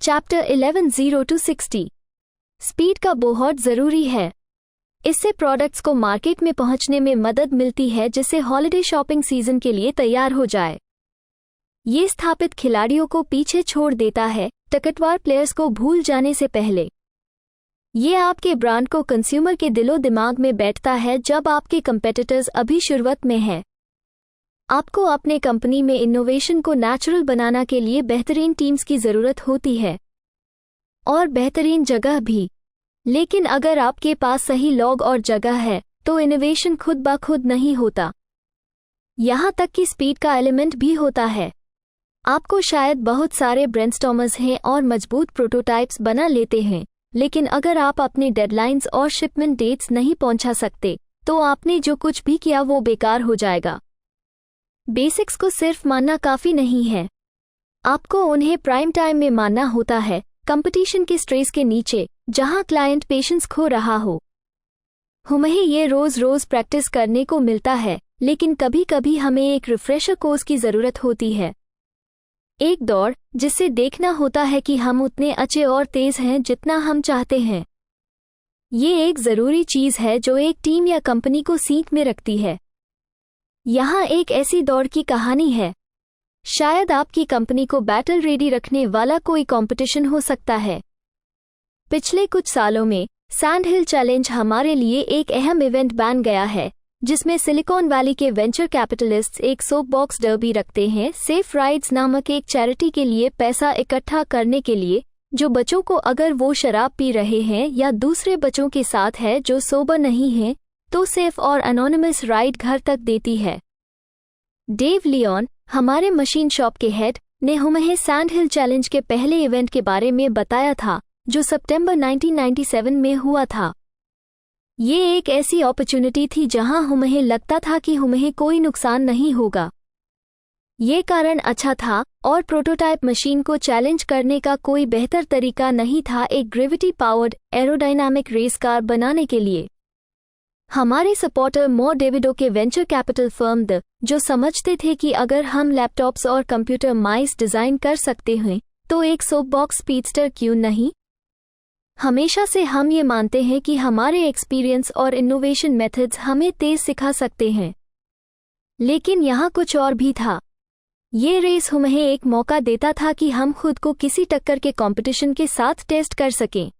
Chapter 11 0 to 60। Speed का बहुत ज़रूरी है। इससे प्रोडक्ट्स को मार्केट में पहुंचने में मदद मिलती है जिससे हॉलिडे शॉपिंग सीजन के लिए तैयार हो जाए। ये स्थापित खिलाड़ियों को पीछे छोड़ देता है, टकटवार प्लेयर्स को भूल जाने से पहले। ये आपके ब्रांड को कंज्यूमर के दिलो दिमाग में बैठता है जब आपके कंपेटिटर्स अभी शुरुआत में हैं। आपको अपने कंपनी में इनोवेशन को नेचुरल बनाना के लिए बेहतरीन टीम्स की ज़रूरत होती है और बेहतरीन जगह भी। लेकिन अगर आपके पास सही लोग और जगह है तो इनोवेशन खुद ब खुद नहीं होता। यहाँ तक कि स्पीड का एलिमेंट भी होता है। आपको शायद बहुत सारे ब्रेनस्टॉर्मर्स हैं और मजबूत प्रोटोटाइप्स बना लेते हैं, लेकिन अगर आप अपने डेडलाइंस और शिपमेंट डेट्स नहीं पहुंचा सकते तो आपने जो कुछ भी किया वो बेकार हो जाएगा। बेसिक्स को सिर्फ मानना काफ़ी नहीं है, आपको उन्हें प्राइम टाइम में मानना होता है, कंपटीशन के स्ट्रेस के नीचे जहां क्लाइंट पेशेंस खो रहा हो। हमें ये रोज़ रोज़ प्रैक्टिस करने को मिलता है, लेकिन कभी कभी हमें एक रिफ्रेशर कोर्स की ज़रूरत होती है। एक दौड़ जिससे देखना होता है कि हम उतने अच्छे और तेज़ हैं जितना हम चाहते हैं। ये एक ज़रूरी चीज़ है जो एक टीम या कंपनी को सीख में रखती है। यहाँ एक ऐसी दौड़ की कहानी है। शायद आपकी कंपनी को बैटल रेडी रखने वाला कोई कंपटीशन हो सकता है। पिछले कुछ सालों में सैंड हिल चैलेंज हमारे लिए एक अहम इवेंट बन गया है, जिसमें सिलिकॉन वैली के वेंचर कैपिटलिस्ट्स एक सोप बॉक्स डर्बी रखते हैं सेफ राइड्स नामक एक चैरिटी के लिए पैसा इकट्ठा करने के लिए, जो बच्चों को अगर वो शराब पी रहे हैं या दूसरे बच्चों के साथ है जो सोबर नहीं हैं, तो सेफ और एनोनिमस राइड घर तक देती है। डेव लियोन, हमारे मशीन शॉप के हेड, ने हमें सैंड हिल चैलेंज के पहले इवेंट के बारे में बताया था जो सितंबर 1997 में हुआ था। ये एक ऐसी अपॉर्चुनिटी थी जहां हमें लगता था कि हमें कोई नुकसान नहीं होगा। ये कारण अच्छा था और प्रोटोटाइप मशीन को चैलेंज करने का कोई बेहतर तरीका नहीं था एक gravity powered aerodynamic race car बनाने के लिए। हमारे सपोर्टर मो डेविडो के वेंचर कैपिटल फर्म द, जो समझते थे कि अगर हम लैपटॉप्स और कंप्यूटर माइस डिज़ाइन कर सकते हैं तो एक सोप बॉक्स स्पीडस्टर क्यों नहीं। हमेशा से हम ये मानते हैं कि हमारे एक्सपीरियंस और इनोवेशन मेथड्स हमें तेज सिखा सकते हैं, लेकिन यहाँ कुछ और भी था। ये रेस हमें एक मौका देता था कि हम खुद को किसी टक्कर के कंपटीशन के साथ टेस्ट कर सकें।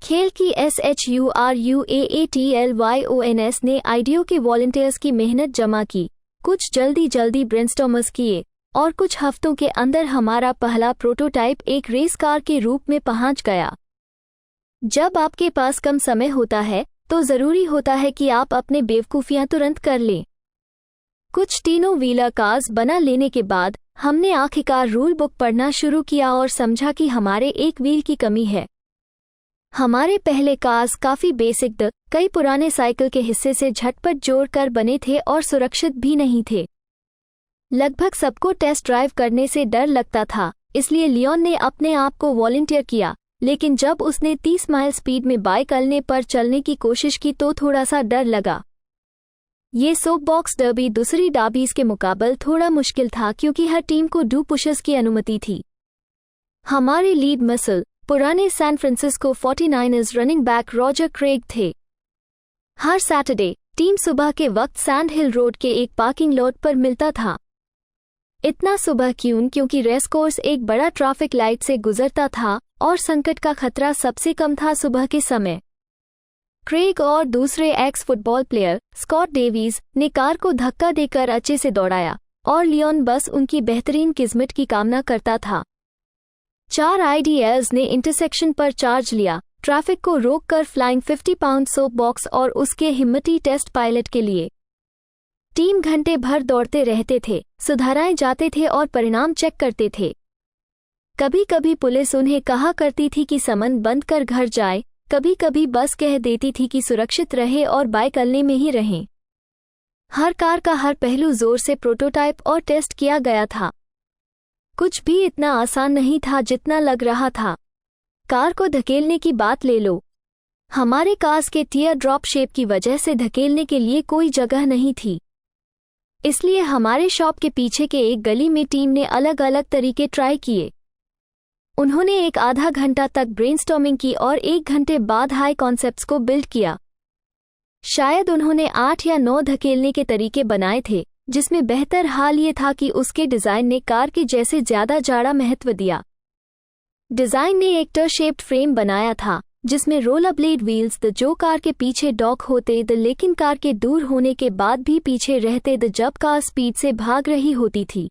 खेल की SHURUAATLYONS ने आइडियो के वॉलंटियर्स की मेहनत जमा की, कुछ जल्दी ब्रेनस्टॉर्मर्स किए और कुछ हफ्तों के अंदर हमारा पहला प्रोटोटाइप एक रेस कार के रूप में पहुंच गया। जब आपके पास कम समय होता है तो ज़रूरी होता है कि आप अपने बेवकूफ़ियां तुरंत कर लें। कुछ तीनों व्हीलर कार्स बना लेने के बाद हमने आखिरकार रूल बुक पढ़ना शुरू किया और समझा कि हमारे एक व्हील की कमी है। हमारे पहले कार्स काफ़ी बेसिक कई पुराने साइकिल के हिस्से से झटपट जोड़कर बने थे और सुरक्षित भी नहीं थे। लगभग सबको टेस्ट ड्राइव करने से डर लगता था, इसलिए लियोन ने अपने आप को वॉलंटियर किया, लेकिन जब उसने 30 माइल स्पीड में बाइक पर चलने की कोशिश की तो थोड़ा सा डर लगा। ये सोप बॉक्स डर्बी दूसरी डाबीज के मुकाबले थोड़ा मुश्किल था क्योंकि हर टीम को 2 पुशर्स की अनुमति थी। हमारे लीड मसल पुराने San Francisco 49ers running back Roger Craig थे। हर सैटरडे टीम सुबह के वक्त सैंड हिल रोड के एक पार्किंग लॉट पर मिलता था। इतना सुबह क्यों? क्योंकि रेस कोर्स एक बड़ा ट्रैफिक लाइट से गुजरता था और संकट का खतरा सबसे कम था सुबह के समय। क्रेग और दूसरे x football player Scott Davies ने कार को धक्का देकर अच्छे से दौड़ाया और लियोन बस उनकी बेहतरीन किस्मत की कामना करता था। 4 आईडीएल्स ने इंटरसेक्शन पर चार्ज लिया, ट्रैफिक को रोककर फ्लाइंग 50 पाउंड सोप बॉक्स और उसके हिम्मती टेस्ट पायलट के लिए। टीम घंटे भर दौड़ते रहते थे, सुधाराए जाते थे और परिणाम चेक करते थे। कभी कभी पुलिस उन्हें कहा करती थी कि सामान बंद कर घर जाए, कभी कभी बस कह देती थी कि सुरक्षित रहे और बाइक चलने में ही रहें। हर कार का हर पहलू जोर से प्रोटोटाइप और टेस्ट किया गया था। कुछ भी इतना आसान नहीं था जितना लग रहा था। कार को धकेलने की बात ले लो। हमारे कार्स के टीयर ड्रॉप शेप की वजह से धकेलने के लिए कोई जगह नहीं थी। इसलिए हमारे शॉप के पीछे के एक गली में टीम ने अलग अलग तरीके ट्राई किए। उन्होंने एक आधा घंटा तक ब्रेनस्टॉर्मिंग की और 1 घंटे बाद हाई कॉन्सेप्ट्स को बिल्ड किया। शायद उन्होंने 8 या 9 धकेलने के तरीके बनाए थे, जिसमें बेहतर हाल ये था कि उसके डिज़ाइन ने कार के जैसे ज़्यादा जाड़ा महत्व दिया। डिज़ाइन ने एक टर शेप्ड फ्रेम बनाया था जिसमें रोलर ब्लेड व्हील्स जो कार के पीछे डॉक होते लेकिन कार के दूर होने के बाद भी पीछे रहते जब कार स्पीड से भाग रही होती थी।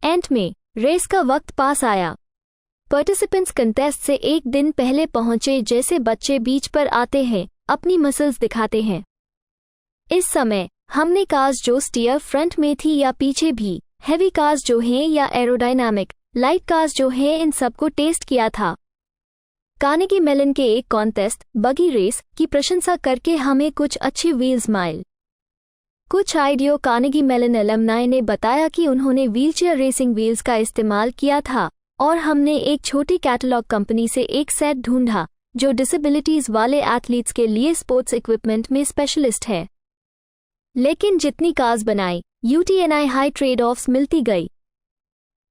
एंड में रेस का वक्त पास आया। पार्टिसिपेंट्स कंटेस्ट से एक दिन पहले पहुंचे, जैसे बच्चे बीच पर आते हैं, अपनी मसल्स दिखाते हैं। इस समय हमने कार्स जो स्टीयर फ्रंट में थी या पीछे भी, हैवी कार्स जो हैं या एरोडायनामिक, लाइट कार्स जो हैं, इन सबको टेस्ट किया था। कार्नेगी मेलन के एक कॉन्टेस्ट बगी रेस की प्रशंसा करके हमें कुछ अच्छे व्हील्स माइल। कुछ आइडियो कार्नेगी मेलन एलमनाई ने बताया कि उन्होंने व्हीलचेयर रेसिंग व्हील्स का इस्तेमाल किया था और हमने एक छोटी कैटलॉग कंपनी से एक सेट ढूंढा जो डिसेबिलिटीज वाले एथलीट्स के लिए स्पोर्ट्स इक्विपमेंट में स्पेशलिस्ट है। लेकिन जितनी कार्स बनाई, यूटीएनआई हाई ट्रेड ऑफ्स मिलती गई।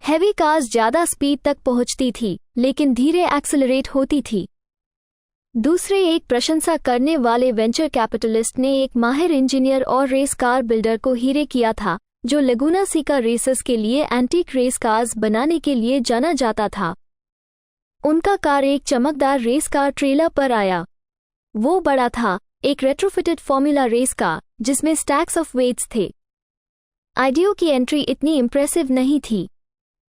हैवी कार्स ज़्यादा स्पीड तक पहुंचती थी लेकिन धीरे एक्सेलरेट होती थी। दूसरे एक प्रशंसा करने वाले वेंचर कैपिटलिस्ट ने एक माहिर इंजीनियर और रेस कार बिल्डर को हीरे किया था जो लगुना सीका रेसर्स के लिए एंटीक रेस कार्स बनाने के लिए जाना जाता था। उनका कार एक चमकदार रेस कार ट्रेलर पर आया। वो बड़ा था, एक रेट्रोफिटेड फॉर्मूला रेस कार जिसमें स्टैक्स ऑफ वेट्स थे। आइडियो की एंट्री इतनी इम्प्रेसिव नहीं थी।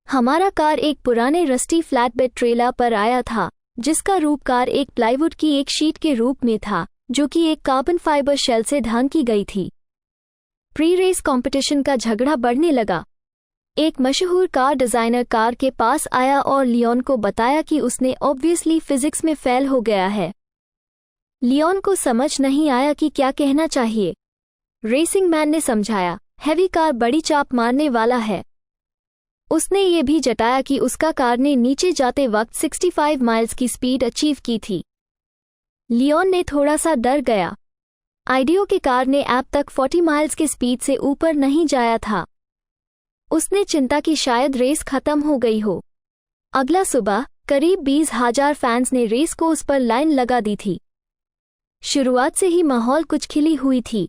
हमारा कार एक पुराने रस्टी फ्लैटबेड ट्रेलर पर आया था जिसका रूप कार एक प्लाईवुड की एक शीट के रूप में था जो कि एक कार्बन फाइबर शेल से ढांकी गई थी। प्री रेस कंपटीशन का झगड़ा बढ़ने लगा। एक मशहूर कार डिजाइनर कार के पास आया और लियोन को बताया कि उसने ऑब्वियसली फिजिक्स में फेल हो गया है। लियोन को समझ नहीं आया कि क्या कहना चाहिए। रेसिंग मैन ने समझाया, हैवी कार बड़ी चाप मारने वाला है। उसने ये भी जताया कि उसका कार ने नीचे जाते वक्त 65 माइल्स की स्पीड अचीव की थी। लियोन ने थोड़ा सा डर गया। आइडियो के कार ने अब तक 40 माइल्स की स्पीड से ऊपर नहीं जाया था। उसने चिंता की शायद रेस खत्म हो गई हो। अगला सुबह करीब 20,000 फैंस ने रेस को उस पर लाइन लगा दी थी। शुरुआत से ही माहौल कुछ खिली हुई थी।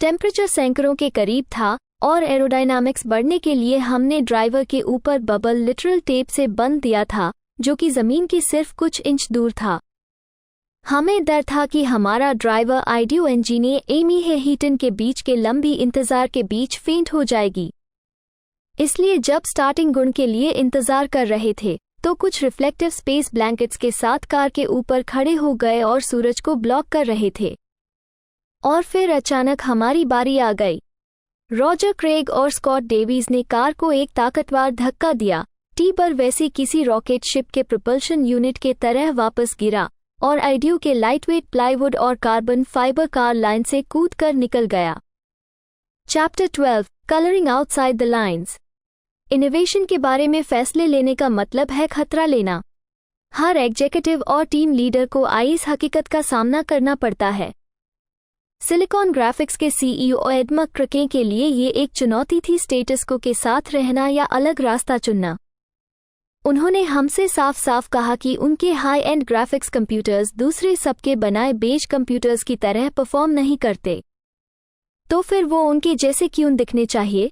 टेम्परेचर सैकड़ों के करीब था और एरोडायनामिक्स बढ़ने के लिए हमने ड्राइवर के ऊपर बबल लिटरल टेप से बंद दिया था जो कि जमीन की सिर्फ कुछ इंच दूर था। हमें डर था कि हमारा driver IDEO engineer Amy Heaton के बीच के लंबी इंतजार के बीच फेंट हो जाएगी। इसलिए जब स्टार्टिंग गुण के लिए इंतजार कर रहे थे तो कुछ रिफ्लेक्टिव स्पेस ब्लैंकेट्स के साथ कार के ऊपर खड़े हो गए और सूरज को ब्लॉक कर रहे थे। और फिर अचानक हमारी बारी आ गई। रॉजर क्रेग और स्कॉट डेवीज ने कार को एक ताकतवर धक्का दिया। टी पर वैसी किसी रॉकेट शिप के प्रोपल्शन यूनिट के तरह वापस गिरा और आइडियो के लाइटवेट प्लाईवुड और कार्बन फाइबर कार लाइन से कूदकर निकल गया। Chapter 12 colouring outside the lines. Innovation के बारे में फैसले लेने का मतलब है खतरा लेना। हर एग्जीक्यूटिव और टीम लीडर को इस हकीकत का सामना करना पड़ता है। सिलिकॉन ग्राफिक्स के सीईओ एड मकक्रके के लिए ये एक चुनौती थी, स्टेटस को के साथ रहना या अलग रास्ता चुनना। उन्होंने हमसे साफ साफ कहा कि उनके हाई एंड ग्राफिक्स कंप्यूटर्स दूसरे सबके बनाए बेज कंप्यूटर्स की तरह परफॉर्म नहीं करते। तो फिर वो उनके जैसे क्यों दिखने चाहिए?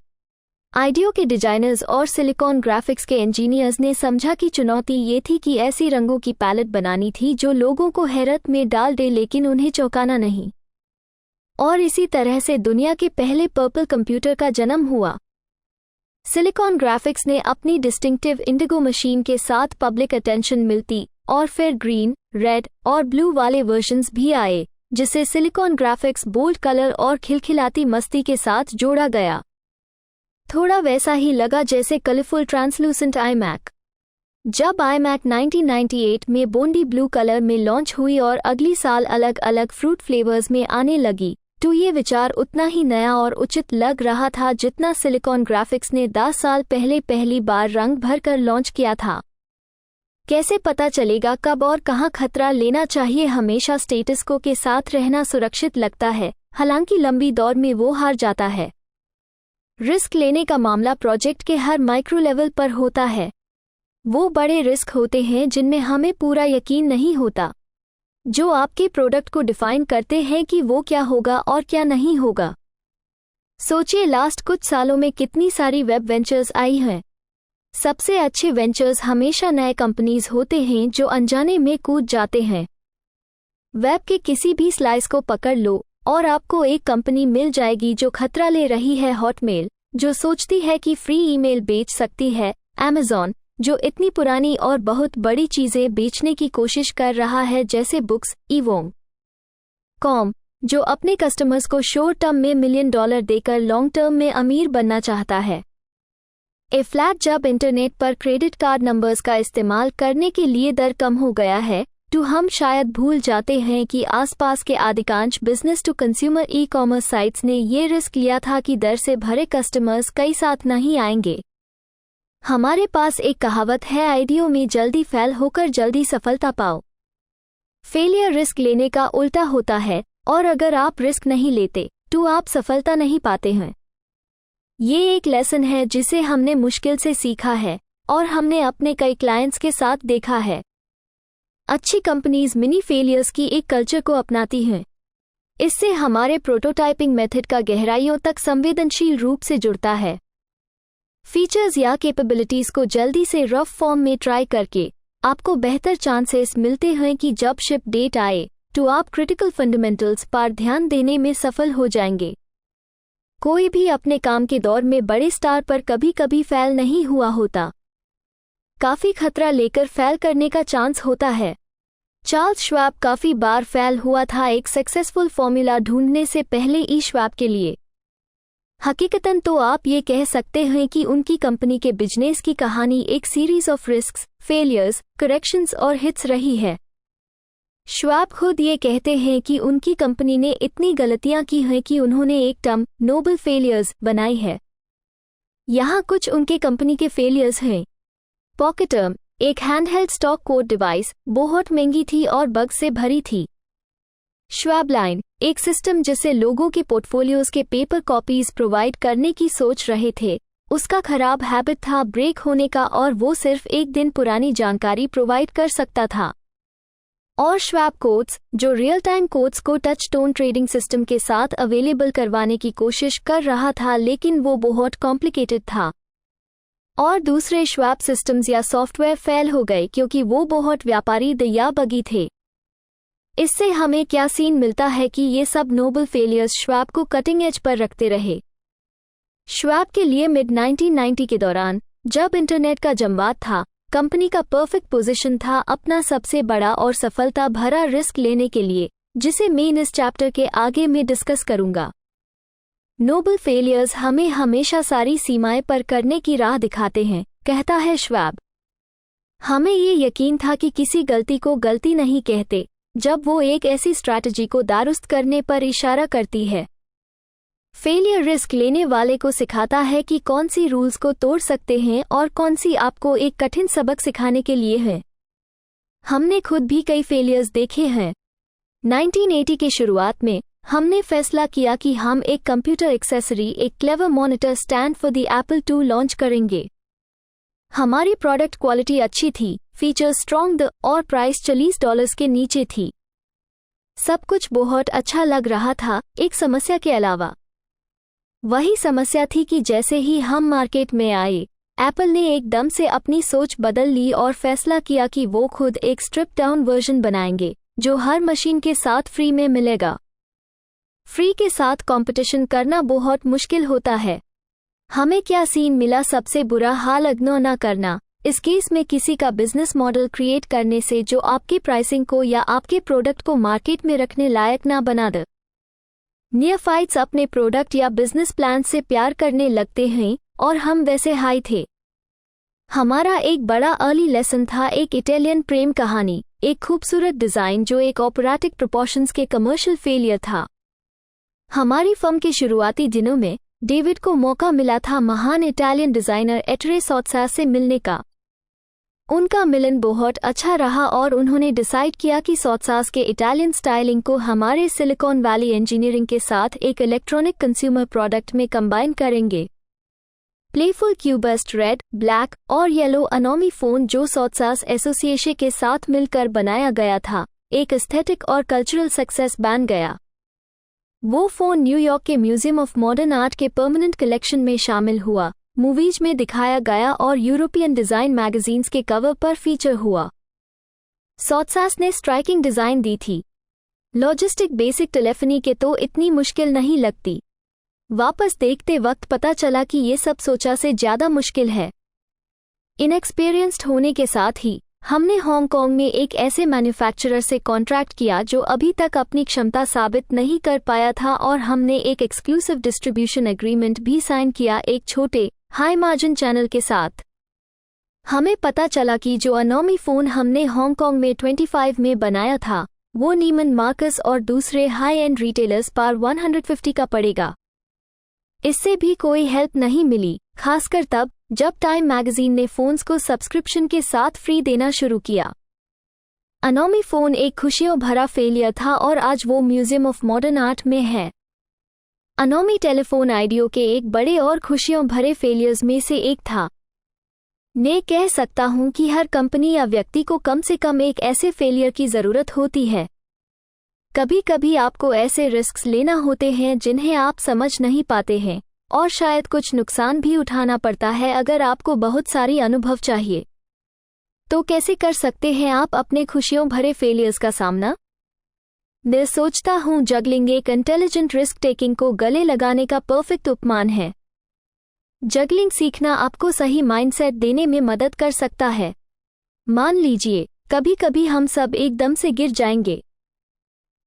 आइडियो के डिजाइनर्स और सिलिकॉन ग्राफिक्स के इंजीनियर्स ने समझा कि चुनौती ये थी कि ऐसी रंगों की पैलेट बनानी थी जो लोगों को हैरत में डाल दे लेकिन उन्हें चौंकाना नहीं। और इसी तरह से दुनिया के पहले पर्पल कंप्यूटर का जन्म हुआ। सिलिकॉन ग्राफिक्स ने अपनी डिस्टिंक्टिव इंडिगो मशीन के साथ पब्लिक अटेंशन मिलती और फिर ग्रीन, रेड और ब्लू वाले वर्जन्स भी आए जिसे सिलिकॉन ग्राफिक्स बोल्ड कलर और खिलखिलाती मस्ती के साथ जोड़ा गया। थोड़ा वैसा ही लगा जैसे कलरफुल ट्रांसलूसेंट iMac। जब iMac 1998 में बोंडी ब्लू कलर में लॉन्च हुई और अगली साल अलग अलग फ्रूट फ्लेवर्स में आने लगी तो ये विचार उतना ही नया और उचित लग रहा था जितना सिलिकॉन ग्राफिक्स ने 10 साल पहले पहली बार रंग भरकर लॉन्च किया था। कैसे पता चलेगा कब और कहां खतरा लेना चाहिए? हमेशा स्टेटस को के साथ रहना सुरक्षित लगता है, हालांकि लंबी दौड़ में वो हार जाता है। रिस्क लेने का मामला प्रोजेक्ट के हर माइक्रो लेवल पर होता है। वो बड़े रिस्क होते हैं जिनमें हमें पूरा यकीन नहीं होता, जो आपके प्रोडक्ट को डिफाइन करते हैं कि वो क्या होगा और क्या नहीं होगा। सोचिए लास्ट कुछ सालों में कितनी सारी वेब वेंचर्स आई हैं। सबसे अच्छे वेंचर्स हमेशा नए कंपनीज होते हैं जो अनजाने में कूद जाते हैं। वेब के किसी भी स्लाइस को पकड़ लो और आपको एक कंपनी मिल जाएगी जो खतरा ले रही है, हॉटमेल जो सोचती है कि फ्री ईमेल बेच सकती है, अमेज़न जो इतनी पुरानी और बहुत बड़ी चीजें बेचने की कोशिश कर रहा है जैसे बुक्स, ईवोंग कॉम जो अपने कस्टमर्स को शॉर्ट टर्म में $1 मिलियन देकर लॉन्ग टर्म में अमीर बनना चाहता है। फ्लैट जब इंटरनेट पर क्रेडिट कार्ड नंबर्स का इस्तेमाल करने के लिए दर कम हो गया है तो हम शायद भूल जाते हैं कि आसपास के अधिकांश business to consumer e commerce sites ने ये रिस्क लिया था कि दर से भरे कस्टमर्स कई साथ नहीं आएंगे। हमारे पास एक कहावत है, आइडियो में जल्दी फेल होकर जल्दी सफलता पाओ। फेलियर रिस्क लेने का उल्टा होता है और अगर आप रिस्क नहीं लेते तो आप सफलता नहीं पाते हैं। ये एक लेसन है जिसे हमने मुश्किल से सीखा है और हमने अपने कई क्लाइंट्स के साथ देखा है। अच्छी कंपनीज मिनी फेलियर्स की एक कल्चर को अपनाती हैं। इससे हमारे प्रोटोटाइपिंग मेथड का गहराइयों तक संवेदनशील रूप से जुड़ता है। फीचर्स या कैपेबिलिटीज को जल्दी से रफ फॉर्म में ट्राई करके आपको बेहतर चांसेस मिलते हैं कि जब शिप डेट आए तो आप क्रिटिकल फंडामेंटल्स पर ध्यान देने में सफल हो जाएंगे। कोई भी अपने काम के दौर में बड़े स्टार पर कभी कभी फेल नहीं हुआ होता। काफी खतरा लेकर फेल करने का चांस होता है। चार्ल्स श्वाब काफी बार फेल हुआ था एक सक्सेसफुल फॉर्मूला ढूंढने से पहले ई श्वाब के लिए। हकीकतन तो आप ये कह सकते हैं कि उनकी कंपनी के बिजनेस की कहानी एक series of risks, failures, corrections और हिट्स रही है। श्वाब खुद ये कहते हैं कि उनकी कंपनी ने इतनी गलतियां की हैं कि उन्होंने एक टर्म नोबल फेलियर्स बनाई है। यहाँ कुछ उनके कंपनी के फेलियर्स हैं। पॉकेटर्म एक हैंडहेल्ड स्टॉक कोड डिवाइस बहुत महंगी थी और बग से भरी थी। श्वाबलाइन एक सिस्टम जिसे लोगों के पोर्टफोलियोज के पेपर कॉपीज प्रोवाइड करने की सोच रहे थे, उसका खराब हैबिट था ब्रेक होने का और वो सिर्फ एक दिन पुरानी जानकारी प्रोवाइड कर सकता था। और श्वाब कोड्स जो रियल टाइम कोड्स को टच टोन ट्रेडिंग सिस्टम के साथ अवेलेबल करवाने की कोशिश कर रहा था, लेकिन वो बहुत कॉम्प्लिकेटेड था। और दूसरे श्वाब सिस्टम्स या सॉफ्टवेयर फेल हो गए क्योंकि वो बहुत व्यापारी या बगी थे। इससे हमें क्या सीन मिलता है कि ये सब नोबल फेलियर्स श्वाब को कटिंग एज पर रखते रहे। श्वाब के लिए मिड 1990 के दौरान जब इंटरनेट का जमवाद था, कंपनी का परफेक्ट पोजीशन था अपना सबसे बड़ा और सफलता भरा रिस्क लेने के लिए, जिसे मैं इस चैप्टर के आगे में डिस्कस करूंगा। नोबल फेलियर्स हमें हमेशा सारी सीमाएं पर करने की राह दिखाते हैं, कहता है श्वाब। हमें ये यकीन था कि किसी गलती को गलती नहीं कहते जब वो एक ऐसी स्ट्रैटेजी को दुरुस्त करने पर इशारा करती है। फेलियर रिस्क लेने वाले को सिखाता है कि कौन सी रूल्स को तोड़ सकते हैं और कौन सी आपको एक कठिन सबक सिखाने के लिए है। हमने खुद भी कई फेलियर्स देखे हैं। 1980 की शुरुआत में हमने फैसला किया कि हम एक कंप्यूटर एक्सेसरी, एक clever monitor stand for the Apple II launch करेंगे। हमारी प्रोडक्ट क्वालिटी अच्छी थी, फीचर्स स्ट्रॉन्ग और प्राइस $40 के नीचे थी। सब कुछ बहुत अच्छा लग रहा था, एक समस्या के अलावा। वही समस्या थी कि जैसे ही हम मार्केट में आए, एप्पल ने एकदम से अपनी सोच बदल ली और फैसला किया कि वो खुद एक स्ट्रिप डाउन वर्जन बनाएंगे जो हर मशीन के साथ फ्री में मिलेगा। फ्री के साथ कंपटीशन करना बहुत मुश्किल होता है। हमें क्या सीन मिला, सबसे बुरा हाल इग्नोर न करना। इस केस में किसी का बिजनेस मॉडल क्रिएट करने से जो आपकी प्राइसिंग को या आपके प्रोडक्ट को मार्केट में रखने लायक ना बना दे। नियफाइट्स अपने प्रोडक्ट या बिजनेस प्लान से प्यार करने लगते हैं और हम वैसे हाई थे। हमारा एक बड़ा अर्ली लेसन था एक इटालियन प्रेम कहानी, एक खूबसूरत डिजाइन जो एक ऑपरेटिक प्रोपोर्शंस के कमर्शियल फेलियर था। हमारी फर्म के शुरुआती दिनों में डेविड को मौका मिला था महान इटालियन डिजाइनर एटरे सोत्सा से मिलने का। उनका मिलन बहुत अच्छा रहा और उन्होंने डिसाइड किया कि सोत्सास के इटालियन स्टाइलिंग को हमारे सिलिकॉन वैली इंजीनियरिंग के साथ एक इलेक्ट्रॉनिक कंज्यूमर प्रोडक्ट में कंबाइन करेंगे। प्लेफुल क्यूबस्ट रेड, ब्लैक और येलो अनोमी फ़ोन जो सोत्सास एसोसिएशन के साथ मिलकर बनाया गया था, एक एस्थेटिक और कल्चरल सक्सेस बन गया। वो फ़ोन न्यूयॉर्क के म्यूजियम ऑफ मॉडर्न आर्ट के परमानेंट कलेक्शन में शामिल हुआ, मूवीज में दिखाया गया और यूरोपियन डिज़ाइन मैगजीन्स के कवर पर फीचर हुआ। सोत्सास ने स्ट्राइकिंग डिज़ाइन दी थी। लॉजिस्टिक बेसिक टेलीफोनी के तो इतनी मुश्किल नहीं लगती। वापस देखते वक्त पता चला कि ये सब सोचा से ज़्यादा मुश्किल है। इनएक्सपीरियंस्ड होने के साथ ही हमने हांगकांग में एक ऐसे मैन्युफैक्चरर से कॉन्ट्रैक्ट किया जो अभी तक अपनी क्षमता साबित नहीं कर पाया था और हमने एक एक्सक्लूसिव डिस्ट्रीब्यूशन एग्रीमेंट भी साइन किया एक छोटे हाई मार्जिन चैनल के साथ। हमें पता चला कि जो अनोमी फ़ोन हमने हांगकांग में 25 में बनाया था वो नीमन मार्कस और दूसरे हाई एंड रिटेलर्स पर 150 का पड़ेगा। इससे भी कोई हेल्प नहीं मिली, खासकर तब जब टाइम मैगजीन ने फ़ोन्स को सब्सक्रिप्शन के साथ फ्री देना शुरू किया। अनोमी फ़ोन एक खुशियों भरा फेलियर था और आज वो म्यूजियम ऑफ मॉडर्न आर्ट में है। अनोमी टेलीफोन आइडियो के एक बड़े और खुशियों भरे फेलियर्स में से एक था। मैं कह सकता हूं कि हर कंपनी या व्यक्ति को कम से कम एक ऐसे फेलियर की ज़रूरत होती है। कभी कभी आपको ऐसे रिस्क्स लेना होते हैं जिन्हें आप समझ नहीं पाते हैं और शायद कुछ नुकसान भी उठाना पड़ता है अगर आपको बहुत सारी अनुभव चाहिए। तो कैसे कर सकते हैं आप अपने खुशियों भरे फेलियर्स का सामना? मैं सोचता हूं जगलिंग एक इंटेलिजेंट रिस्क टेकिंग को गले लगाने का परफेक्ट उपमान है। जगलिंग सीखना आपको सही माइंडसेट देने में मदद कर सकता है। मान लीजिए कभी कभी हम सब एकदम से गिर जाएंगे।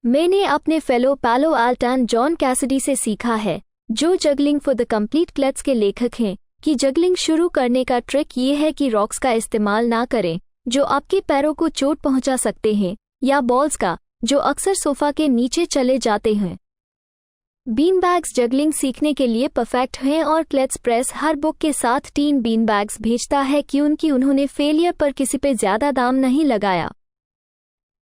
मैंने अपने फेलो पालो आल्टो जॉन कैसिडी से सीखा है, जो जगलिंग फॉर द कंप्लीट क्लेट्स के लेखक हैं, कि जगलिंग शुरू करने का ट्रिक ये है कि रॉक्स का इस्तेमाल ना करें जो आपके पैरों को चोट पहुंचा सकते हैं, या बॉल्स का जो अक्सर सोफा के नीचे चले जाते हैं। बीन बैग्स जगलिंग सीखने के लिए परफेक्ट हैं और क्लेट्स प्रेस हर बुक के साथ 3 बीन बैग्स भेजता है क्योंकि उन्होंने फेलियर पर किसी पे ज़्यादा दाम नहीं लगाया।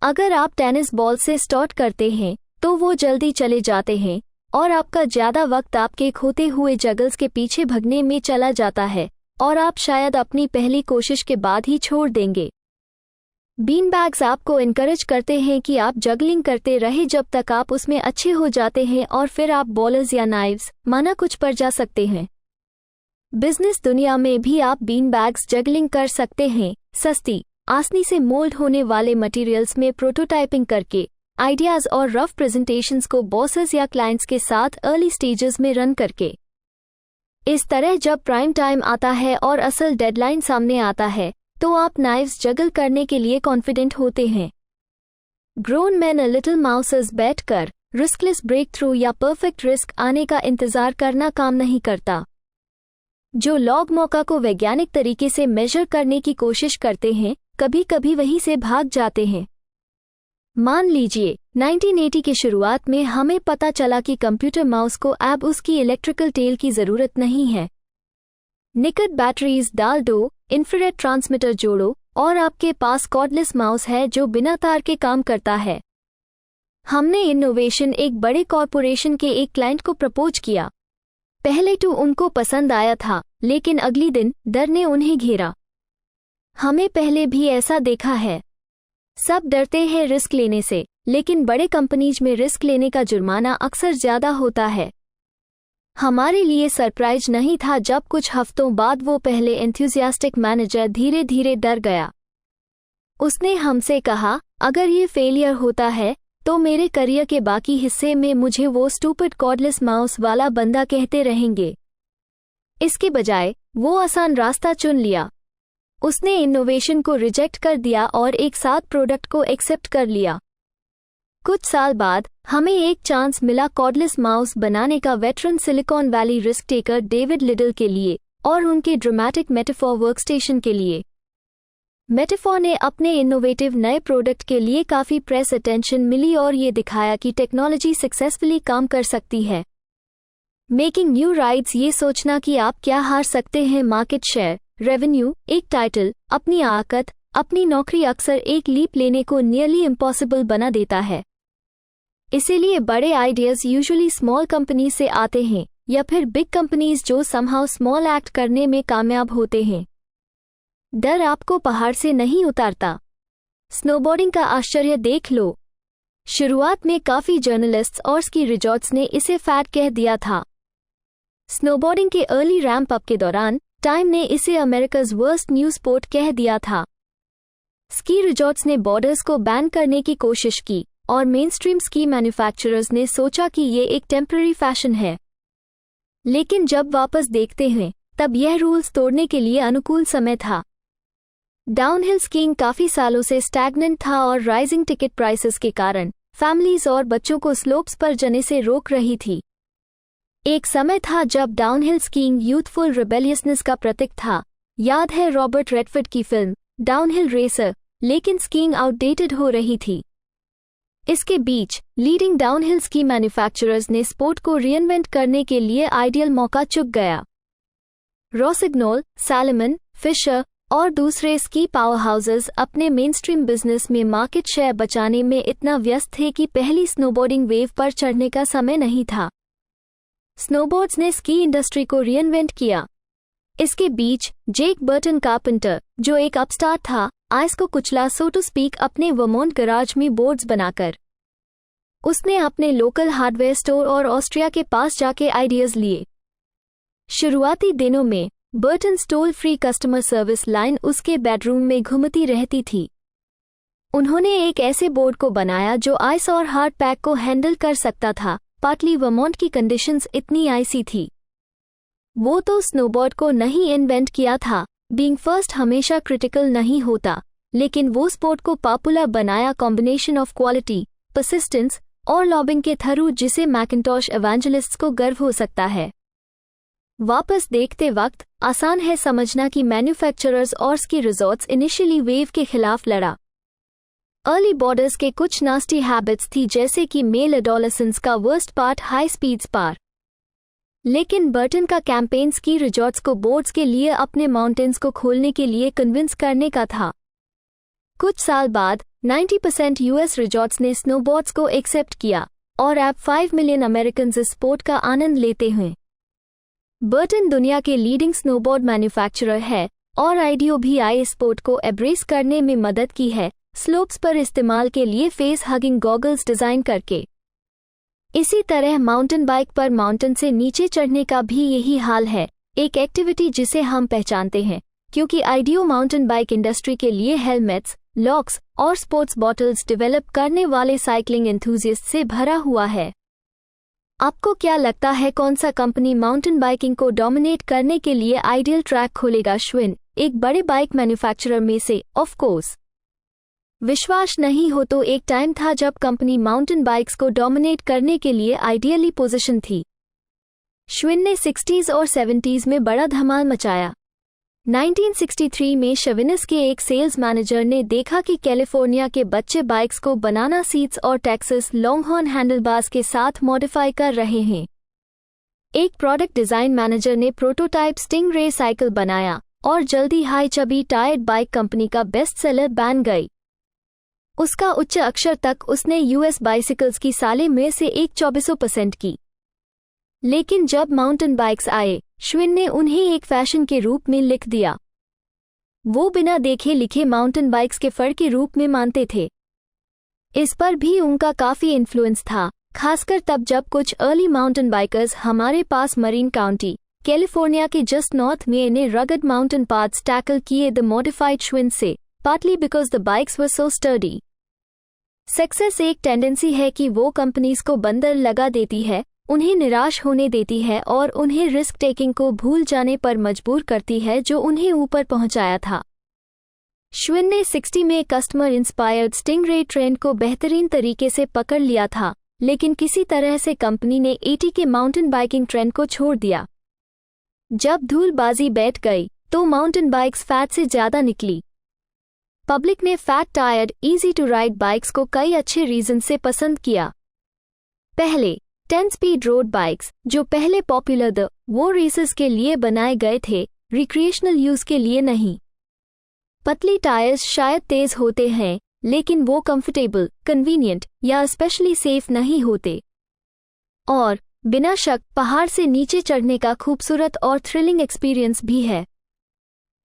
अगर आप टेनिस बॉल से स्टार्ट करते हैं तो वो जल्दी चले जाते हैं और आपका ज़्यादा वक्त आपके खोते हुए जगल्स के पीछे भगने में चला जाता है और आप शायद अपनी पहली कोशिश के बाद ही छोड़ देंगे। बीन बैग्स आपको इनकरेज करते हैं कि आप जगलिंग करते रहे जब तक आप उसमें अच्छे हो जाते हैं और फिर आप बॉलर्स या नाइव्स माना कुछ पर जा सकते हैं। बिजनेस दुनिया में भी आप बीन बैग्स जगलिंग कर सकते हैं, सस्ती आसानी से मोल्ड होने वाले मटेरियल्स में प्रोटोटाइपिंग करके, आइडियाज़ और रफ प्रेजेंटेशंस को बॉसेस या क्लाइंट्स के साथ अर्ली स्टेजेस में रन करके। इस तरह जब प्राइम टाइम आता है और असल डेडलाइन सामने आता है तो आप नाइव्स जगल करने के लिए कॉन्फिडेंट होते हैं। Grown man a little mouses बैठ कर रिस्कलेस ब्रेक थ्रू या परफेक्ट रिस्क आने का इंतजार करना काम नहीं करता। जो लोग मौका को वैज्ञानिक तरीके से मेजर करने की कोशिश करते हैं कभी कभी वहीं से भाग जाते हैं। मान लीजिए 1980 की शुरुआत में हमें पता चला कि कंप्यूटर माउस को अब उसकी इलेक्ट्रिकल टेल की ज़रूरत नहीं है। निकट बैटरीज डाल दो, इंफ्रारेड ट्रांसमीटर जोड़ो और आपके पास कॉर्डलेस माउस है जो बिना तार के काम करता है। हमने इनोवेशन एक बड़े कॉरपोरेशन के एक क्लाइंट को प्रपोज किया। पहले तो उनको पसंद आया था, लेकिन अगली दिन डर ने उन्हें घेरा। हमें पहले भी ऐसा देखा है। सब डरते हैं रिस्क लेने से, लेकिन बड़े कंपनीज में रिस्क लेने का जुर्माना अक्सर ज़्यादा होता है। हमारे लिए सरप्राइज नहीं था जब कुछ हफ्तों बाद वो पहले एंथुसियास्टिक मैनेजर धीरे धीरे डर गया। उसने हमसे कहा, अगर ये फेलियर होता है तो मेरे करियर के बाकी हिस्से में मुझे वो स्टूपिड कॉर्डलेस माउस वाला बंदा कहते रहेंगे। इसके बजाय वो आसान रास्ता चुन लिया। उसने इनोवेशन को रिजेक्ट कर दिया और एक साथ प्रोडक्ट को एक्सेप्ट कर लिया। कुछ साल बाद हमें एक चांस मिला कॉर्डलेस माउस बनाने का veteran Silicon Valley risk taker David Liddle के लिए और उनके ड्रामेटिक मेटाफॉर वर्कस्टेशन के लिए। मेटाफॉर ने अपने इनोवेटिव नए प्रोडक्ट के लिए काफ़ी प्रेस अटेंशन मिली और ये दिखाया कि टेक्नोलॉजी सक्सेसफुली काम कर सकती है। मेकिंग न्यू राइड्स ये सोचना कि आप क्या हार सकते हैं मार्केट शेयर, रेवेन्यू, एक टाइटल, अपनी आकत, अपनी नौकरी अक्सर एक लीप लेने को नियरली इम्पॉसिबल बना देता है। इसीलिए बड़े आइडियाज़ यूजुअली स्मॉल कंपनी से आते हैं या फिर बिग कंपनीज जो समहाउ स्मॉल एक्ट करने में कामयाब होते हैं। डर आपको पहाड़ से नहीं उतारता। स्नोबोर्डिंग का आश्चर्य देख लो। शुरुआत में काफ़ी जर्नलिस्ट्स और स्की रिजॉर्ट्स ने इसे फैड कह दिया था। स्नोबोर्डिंग के अर्ली रैंप अप के दौरान टाइम ने इसे अमेरिकाज वर्स्ट न्यू स्पोर्ट कह दिया था। स्की रिजॉर्ट्स ने बॉर्डर्स को बैन करने की कोशिश की और मेनस्ट्रीम स्की मैन्युफैक्चरर्स ने सोचा कि ये एक टेम्पररी फैशन है। लेकिन जब वापस देखते हैं तब यह रूल्स तोड़ने के लिए अनुकूल समय था। डाउनहिल स्कीइंग काफ़ी सालों से स्टैग्नेंट था और राइजिंग टिकट प्राइसेस के कारण फैमिलीज और बच्चों को स्लोप्स पर जाने से रोक रही थी। एक समय था जब डाउनहिल स्कीइंग यूथफुल रिबेलियसनेस का प्रतीक था। याद है रॉबर्ट रेडफोर्ड की फिल्म डाउनहिल रेसर, लेकिन स्कीइंग आउटडेटेड हो रही थी। इसके बीच लीडिंग डाउनहिल स्की मैन्युफैक्चरर्स ने स्पोर्ट को रीइन्वेंट करने के लिए आइडियल मौका चुक गया। रोसिग्नोल, सैलमन, फिशर और दूसरे स्की पावर हाउसेस अपने मेनस्ट्रीम बिजनेस में मार्केट शेयर बचाने में इतना व्यस्त थे कि पहली स्नोबोर्डिंग वेव पर चढ़ने का समय नहीं था। स्नोबोर्ड्स ने स्की इंडस्ट्री को रीइन्वेंट किया। इसके बीच जेक बर्टन कारपेंटर, जो एक अपस्टार्ट था, आइस को कुचला सो टू स्पीक अपने वर्मोंट गराज में बोर्ड्स बनाकर। उसने अपने लोकल हार्डवेयर स्टोर और ऑस्ट्रिया के पास जाके आइडियाज लिए। शुरुआती दिनों में Burton toll free customer service line उसके बेडरूम में घूमती रहती थी। उन्होंने एक ऐसे बोर्ड को बनाया जो आइस और हार्ड पैक को हैंडल कर सकता था। पार्टली वर्मोंट की कंडीशंस इतनी आइसी थी। वो तो स्नोबोर्ड को नहीं इन्वेंट किया था, बीइंग फर्स्ट हमेशा क्रिटिकल नहीं होता, लेकिन वो स्पोर्ट को पॉपुलर बनाया कॉम्बिनेशन ऑफ क्वालिटी, परसिस्टेंस और लॉबिंग के थ्रू जिसे मैकिंटॉश एवेंजलिस्ट्स को गर्व हो सकता है। वापस देखते वक्त आसान है समझना कि मैन्युफैक्चरर्स और स्की रिजॉर्ट्स इनिशियली वेव के खिलाफ लड़ा। अर्ली बॉर्डर्स के कुछ नास्टी हैबिट्स थी, जैसे कि मेल एडोलेसेंस का वर्स्ट पार्ट हाई स्पीड्स पार। लेकिन बर्टन का कैंपेन स्की रिजॉर्ट्स को बोर्ड्स के लिए अपने माउंटेन्स को खोलने के लिए कन्विंस करने का था। कुछ साल बाद 90% यूएस रिजॉर्ट्स ने स्नोबोर्ड्स को एक्सेप्ट किया और अब 5 मिलियन अमेरिकन इस स्पोर्ट का आनंद लेते हैं। बर्टन दुनिया के लीडिंग स्नोबोर्ड मैन्युफैक्चरर है और आईडीओ भी आई स्पोर्ट को एब्रेस करने में मदद की है, स्लोप्स पर इस्तेमाल के लिए फेस हगिंग गॉगल्स डिजाइन करके। इसी तरह माउंटेन बाइक पर माउंटेन से नीचे चढ़ने का भी यही हाल है, एक एक्टिविटी जिसे हम पहचानते हैं क्योंकि आईडीओ माउंटेन बाइक इंडस्ट्री के लिए हेलमेट्स, लॉक्स और स्पोर्ट्स बॉटल्स डेवलप करने वाले साइकिलिंग एंथुजियास्ट से भरा हुआ है। आपको क्या लगता है कौन सा कंपनी माउंटेन बाइकिंग को डोमिनेट करने के लिए आइडियल ट्रैक खोलेगा? श्विन, एक बड़े बाइक मैन्युफैक्चरर में से, ऑफ कोर्स। विश्वास नहीं हो तो एक टाइम था जब कंपनी माउंटेन बाइक्स को डोमिनेट करने के लिए आइडियली पोजीशन थी। श्विन ने 60s और 70s में बड़ा धमाल मचाया। 1963 में शेविनिस के एक सेल्स मैनेजर ने देखा कि कैलिफोर्निया के बच्चे बाइक्स को बनाना सीट्स और टेक्सास लॉन्गहॉर्न हैंडलबार्स के साथ मॉडिफाई कर रहे हैं। एक प्रोडक्ट डिजाइन मैनेजर ने प्रोटोटाइप स्टिंग रे साइकिल बनाया और जल्दी high chubby tired bike company का बेस्ट सेलर बन गई। उसका उच्च अक्षर तक उसने यूएस बाइसिकल्स की साले में से एक 24% की। लेकिन जब माउंटेन बाइक्स आए, श्विन ने उन्हें एक फैशन के रूप में लिख दिया। वो बिना देखे लिखे माउंटेन बाइक्स के फड़ के रूप में मानते थे। इस पर भी उनका काफी इन्फ्लुएंस था, खासकर तब जब कुछ अर्ली माउंटेन बाइकर्स हमारे पास मरीन काउंटी, कैलिफोर्निया के जस्ट नॉर्थ में ने रगड माउंटेन पाथ्स टैकल किए द मॉडिफाइड श्विन से, partly because the bikes were so sturdy. Success एक टेंडेंसी है कि वो कंपनीज को बंदर लगा देती है, उन्हें निराश होने देती है और उन्हें रिस्क टेकिंग को भूल जाने पर मजबूर करती है जो उन्हें ऊपर पहुंचाया था। श्विन ने 60 में कस्टमर इंस्पायर्ड स्टिंग रे ट्रेंड को बेहतरीन तरीके से पकड़ लिया था, लेकिन किसी तरह से कंपनी ने 80 के माउंटेन बाइकिंग ट्रेंड को छोड़ दिया। जब धूलबाजी बैठ गई तो माउंटेन बाइक्स फैट से ज्यादा निकली। पब्लिक ने fat tired easy to ride bikes को कई अच्छे रीजन से पसंद किया। पहले 10 स्पीड रोड बाइक्स, जो पहले पॉपुलर द वो रेसेस के लिए बनाए गए थे, रिक्रिएशनल यूज के लिए नहीं। पतली टायर्स शायद तेज होते हैं, लेकिन वो कंफर्टेबल, कन्वीनियंट या स्पेशली सेफ नहीं होते। और बिना शक पहाड़ से नीचे चढ़ने का खूबसूरत और थ्रिलिंग एक्सपीरियंस भी है।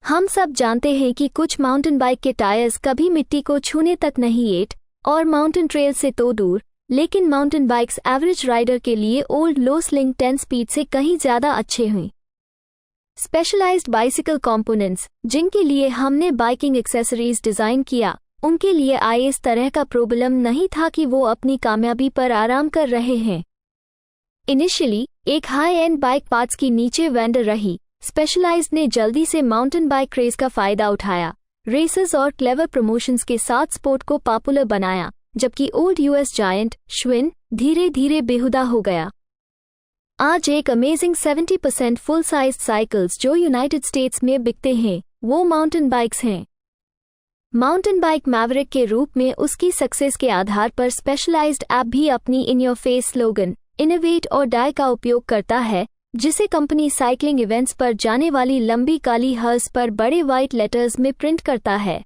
हम सब जानते हैं कि कुछ माउंटेन बाइक के टायर्स कभी मिट्टी को छूने तक नहीं एट और माउंटेन ट्रेल से तो दूर, लेकिन माउंटेन बाइक्स एवरेज राइडर के लिए ओल्ड लो स्लिंग 10 स्पीड से कहीं ज़्यादा अच्छे हुए। स्पेशलाइज्ड बाइसिकल कंपोनेंट्स जिनके लिए हमने बाइकिंग एक्सेसरीज डिज़ाइन किया, उनके लिए इस तरह का प्रॉब्लम नहीं था कि वो अपनी कामयाबी पर आराम कर रहे हैं। इनिशियली एक हाई एंड बाइक पार्ट्स की नीचे वेंडर रही, स्पेशलाइज्ड ने जल्दी से माउंटेन बाइक क्रेज का फायदा उठाया, रेसेस और क्लेवर प्रमोशंस के साथ स्पोर्ट को पॉपुलर बनाया, जबकि ओल्ड यूएस जायंट श्विन धीरे धीरे बेहुदा हो गया। आज एक अमेजिंग 70% फुल साइज साइकिल्स जो यूनाइटेड स्टेट्स में बिकते हैं वो माउंटेन बाइक्स हैं। माउंटेन बाइक मैवरिक के रूप में उसकी सक्सेस के आधार पर स्पेशलाइज्ड ऐप भी अपनी in your face slogan innovate और डाई का उपयोग करता है, जिसे कंपनी साइकिलिंग इवेंट्स पर जाने वाली लंबी काली हर्स पर बड़े वाइट लेटर्स में प्रिंट करता है।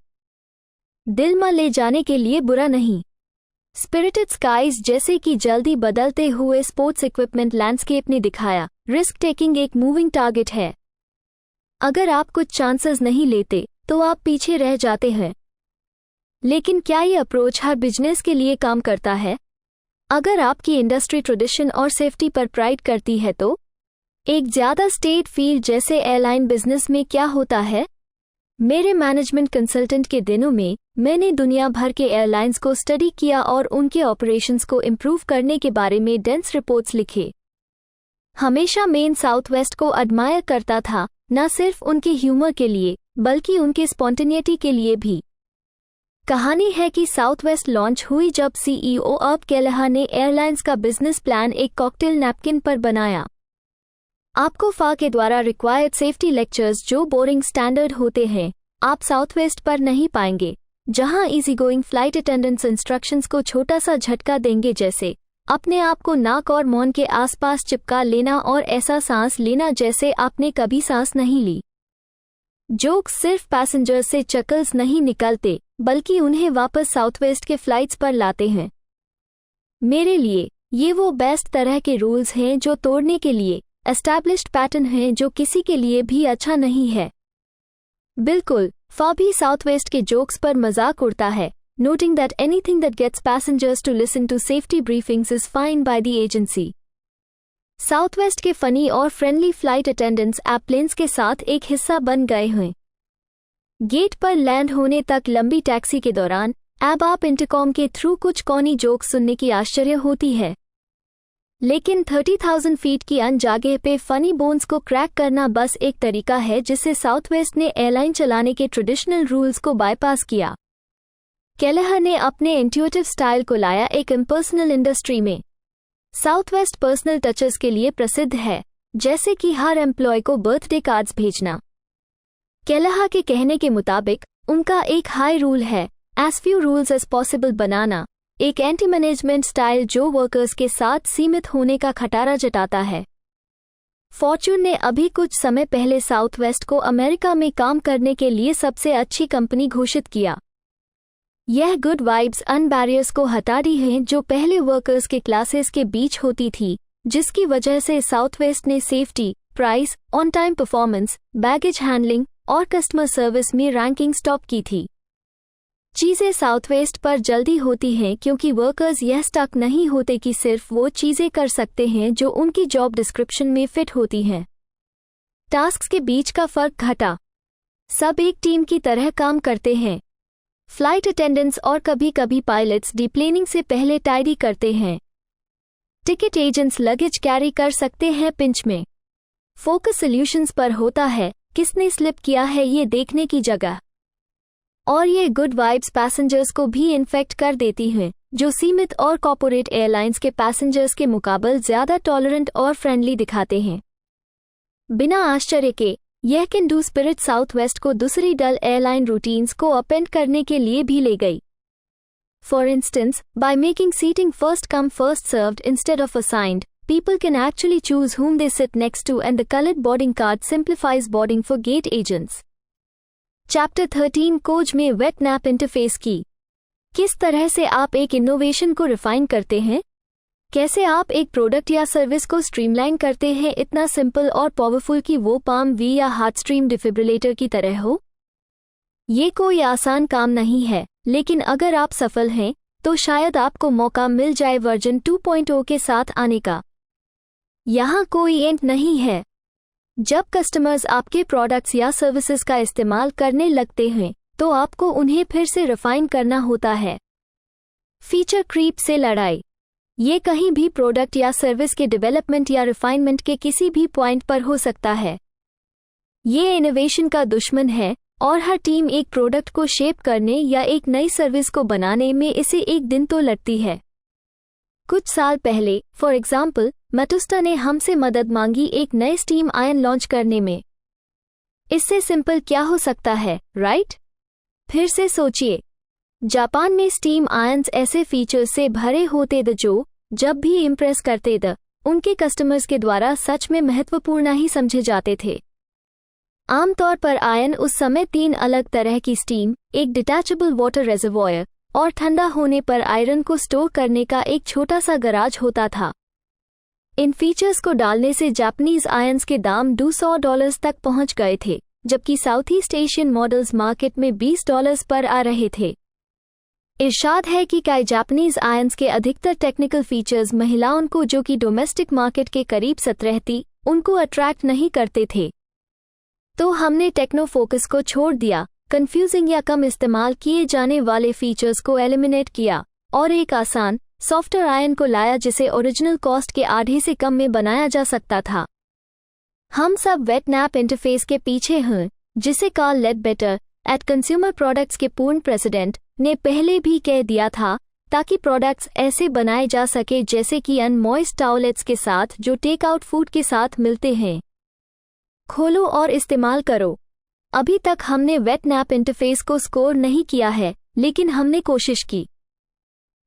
दिल में ले जाने के लिए बुरा नहीं। स्पिरिटेड स्काइज जैसे कि जल्दी बदलते हुए स्पोर्ट्स इक्विपमेंट लैंडस्केप ने दिखाया, रिस्क टेकिंग एक मूविंग टारगेट है। अगर आप कुछ चांसेस नहीं लेते तो आप पीछे रह जाते हैं। लेकिन क्या ये अप्रोच हर बिजनेस के लिए काम करता है? अगर आपकी इंडस्ट्री ट्रेडिशन और सेफ्टी पर प्राइड करती है तो एक ज़्यादा स्टेट फील्ड जैसे एयरलाइन बिजनेस में क्या होता है? मेरे मैनेजमेंट कंसल्टेंट के दिनों में मैंने दुनिया भर के एयरलाइंस को स्टडी किया और उनके ऑपरेशंस को इम्प्रूव करने के बारे में डेंस रिपोर्ट्स लिखे। हमेशा मेन साउथवेस्ट को एडमायर करता था, न सिर्फ उनके ह्यूमर के लिए बल्कि उनके स्पॉन्टेनिटी के लिए भी। कहानी है कि साउथवेस्ट लॉन्च हुई जब सीईओ अर्ब केलहर ने एयरलाइंस का बिजनेस प्लान एक कॉकटेल नैपकिन पर बनाया। आपको फा के द्वारा रिक्वायर्ड सेफ्टी लेक्चर्स जो बोरिंग स्टैंडर्ड होते हैं, आप साउथवेस्ट पर नहीं पाएंगे, जहां easy going flight attendants instructions को छोटा सा झटका देंगे, जैसे अपने आप को नाक और मौन के आसपास चिपका लेना और ऐसा सांस लेना जैसे आपने कभी सांस नहीं ली। जोक्स सिर्फ पैसेंजर्स से चकल्स नहीं निकलते, बल्कि उन्हें वापस साउथवेस्ट के फ्लाइट्स पर लाते हैं। मेरे लिए ये वो बेस्ट तरह के रूल्स हैं जो तोड़ने के लिए एस्टैब्लिश्ड पैटर्न है जो किसी के लिए भी अच्छा नहीं है। बिल्कुल, फा भी साउथवेस्ट के जोक्स पर मजाक उड़ता है, noting that anything that gets passengers to listen to safety briefings is fine by the agency. Southwest के फनी और फ्रेंडली फ्लाइट अटेंडेंट्स एयरप्लेन्स के साथ एक हिस्सा बन गए हैं। गेट पर लैंड होने तक लंबी टैक्सी के दौरान अब आप इंटरकॉम के थ्रू कुछ कॉनी जोक्स सुनने की आश्चर्य होती है, लेकिन 30,000 फीट की अनजागे पे फनी बोन्स को क्रैक करना बस एक तरीका है जिससे साउथवेस्ट ने एयरलाइन चलाने के ट्रेडिशनल रूल्स को बाईपास किया। केलहर ने अपने इंट्यूटिव स्टाइल को लाया एक इम्पर्सनल इंडस्ट्री में। साउथवेस्ट पर्सनल टचेस के लिए प्रसिद्ध है, जैसे कि हर एम्प्लॉय को बर्थडे कार्ड्स भेजना। केलहर के कहने के मुताबिक उनका एक हाई रूल है, as few rules as possible बनाना, एक एंटी मैनेजमेंट स्टाइल जो वर्कर्स के साथ सीमित होने का खटारा जताता है। फॉर्च्यून ने अभी कुछ समय पहले साउथवेस्ट को अमेरिका में काम करने के लिए सबसे अच्छी कंपनी घोषित किया। यह गुड वाइब्स अन बैरियर्स को हटा दी हैं जो पहले वर्कर्स के क्लासेस के बीच होती थी, जिसकी वजह से साउथवेस्ट ने safety, price, on time performance, baggage handling और कस्टमर सर्विस में रैंकिंग टॉप की थी। चीज़ें साउथवेस्ट पर जल्दी होती हैं क्योंकि वर्कर्स यह स्टक नहीं होते कि सिर्फ वो चीज़ें कर सकते हैं जो उनकी जॉब डिस्क्रिप्शन में फिट होती हैं। टास्क्स के बीच का फर्क घटा, सब एक टीम की तरह काम करते हैं। फ्लाइट अटेंडेंट्स और कभी कभी पायलट्स डीप्लेनिंग से पहले टाइडी करते हैं। टिकट एजेंट्स लगेज कैरी कर सकते हैं पिंच में। फोकस सॉल्यूशंस पर होता है किसने स्लिप किया है ये देखने की जगह। और ये गुड वाइब्स पैसेंजर्स को भी इन्फेक्ट कर देती हैं, जो सीमित और कॉर्पोरेट एयरलाइंस के पैसेंजर्स के मुकाबले ज़्यादा टॉलरेंट और फ्रेंडली दिखाते हैं। बिना आश्चर्य के यह कैन डू स्पिरिट साउथवेस्ट को दूसरी डल एयरलाइन रूटीन्स को अपेंड करने के लिए भी ले गई। For instance, by making seating first come first served instead of assigned, people can actually choose whom they sit next to and the colored boarding card simplifies boarding for gate agents. Chapter 13 coach में wait nap interface की किस तरह से आप एक innovation को refine करते हैं। कैसे आप एक प्रोडक्ट या सर्विस को स्ट्रीमलाइन करते हैं इतना सिंपल और पावरफुल कि वो पाम वी या हार्ट स्ट्रीम डिफिब्रिलेटर की तरह हो। ये कोई आसान काम नहीं है, लेकिन अगर आप सफल हैं तो शायद आपको मौका मिल जाए वर्जन 2.0 के साथ आने का। यहाँ कोई एंड नहीं है। जब कस्टमर्स आपके प्रोडक्ट्स या सर्विसेज का इस्तेमाल करने लगते हैं तो आपको उन्हें फिर से रिफाइन करना होता है। फीचर क्रीप से लड़ाई। ये कहीं भी प्रोडक्ट या सर्विस के डेवलपमेंट या रिफाइनमेंट के किसी भी पॉइंट पर हो सकता है। ये इनोवेशन का दुश्मन है और हर टीम एक प्रोडक्ट को शेप करने या एक नई सर्विस को बनाने में इसे एक दिन तो लड़ती है। कुछ साल पहले फॉर एग्जाम्पल मैटुस्टा ने हमसे मदद मांगी एक नए स्टीम आयन लॉन्च करने में। इससे सिंपल क्या हो सकता है, राइट? फिर से सोचिए, जापान में स्टीम आयन्स ऐसे फीचर्स से भरे होते थे जो जब भी इम्प्रेस करते थे उनके कस्टमर्स के द्वारा सच में महत्वपूर्ण ही समझे जाते थे। आमतौर पर आयन उस समय 3 अलग तरह की स्टीम, एक डिटैचेबल वाटर रेजर्वॉयर और ठंडा होने पर आयरन को स्टोर करने का एक छोटा सा गराज होता था। इन फीचर्स को डालने से जापानीज आयन्स के दाम $200 तक पहुंच गए थे, जबकि south east Asian models market में $20 पर आ रहे थे। इरशाद है कि कई जापानीज आयन्स के अधिकतर टेक्निकल फीचर्स महिलाओं को, जो कि डोमेस्टिक मार्केट के करीब 17 थी, उनको अट्रैक्ट नहीं करते थे। तो हमने टेक्नो फोकस को छोड़ दिया, कंफ्यूजिंग या कम इस्तेमाल किए जाने वाले फीचर्स को एलिमिनेट किया और एक आसान सॉफ्टवेयर आयन को लाया जिसे ओरिजिनल कॉस्ट के आधे से कम में बनाया जा सकता था। हम सब वेट नैप इंटरफेस के पीछे हैं, जिसे कार्ल लेडबेटर एट कंज्यूमर प्रोडक्ट्स के पूर्ण प्रेसिडेंट ने पहले भी कह दिया था, ताकि प्रोडक्ट्स ऐसे बनाए जा सके जैसे कि अनमॉइस्ट टावलेट्स के साथ जो टेक आउट फूड के साथ मिलते हैं। खोलो और इस्तेमाल करो। अभी तक हमने वेट नैप इंटरफेस को स्कोर नहीं किया है, लेकिन हमने कोशिश की।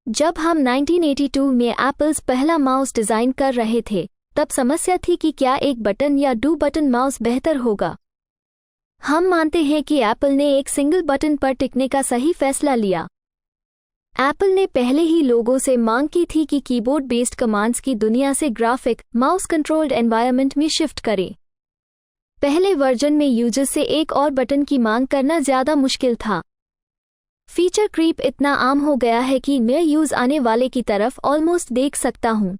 जब हम 1982 में एप्पल्स पहला माउस डिजाइन कर रहे थे, तब समस्या थी कि क्या एक बटन या 2 बटन माउस बेहतर होगा। हम मानते हैं कि एप्पल ने एक सिंगल बटन पर टिकने का सही फैसला लिया। एप्पल ने पहले ही लोगों से मांग की थी कि कीबोर्ड बेस्ड कमांड्स की दुनिया से ग्राफिक माउस कंट्रोल्ड एनवायरनमेंट में शिफ्ट करें। पहले वर्जन में यूजर से एक और बटन की मांग करना ज्यादा मुश्किल था। फीचर क्रीप इतना आम हो गया है कि मैं यूज आने वाले की तरफ ऑलमोस्ट देख सकता हूं।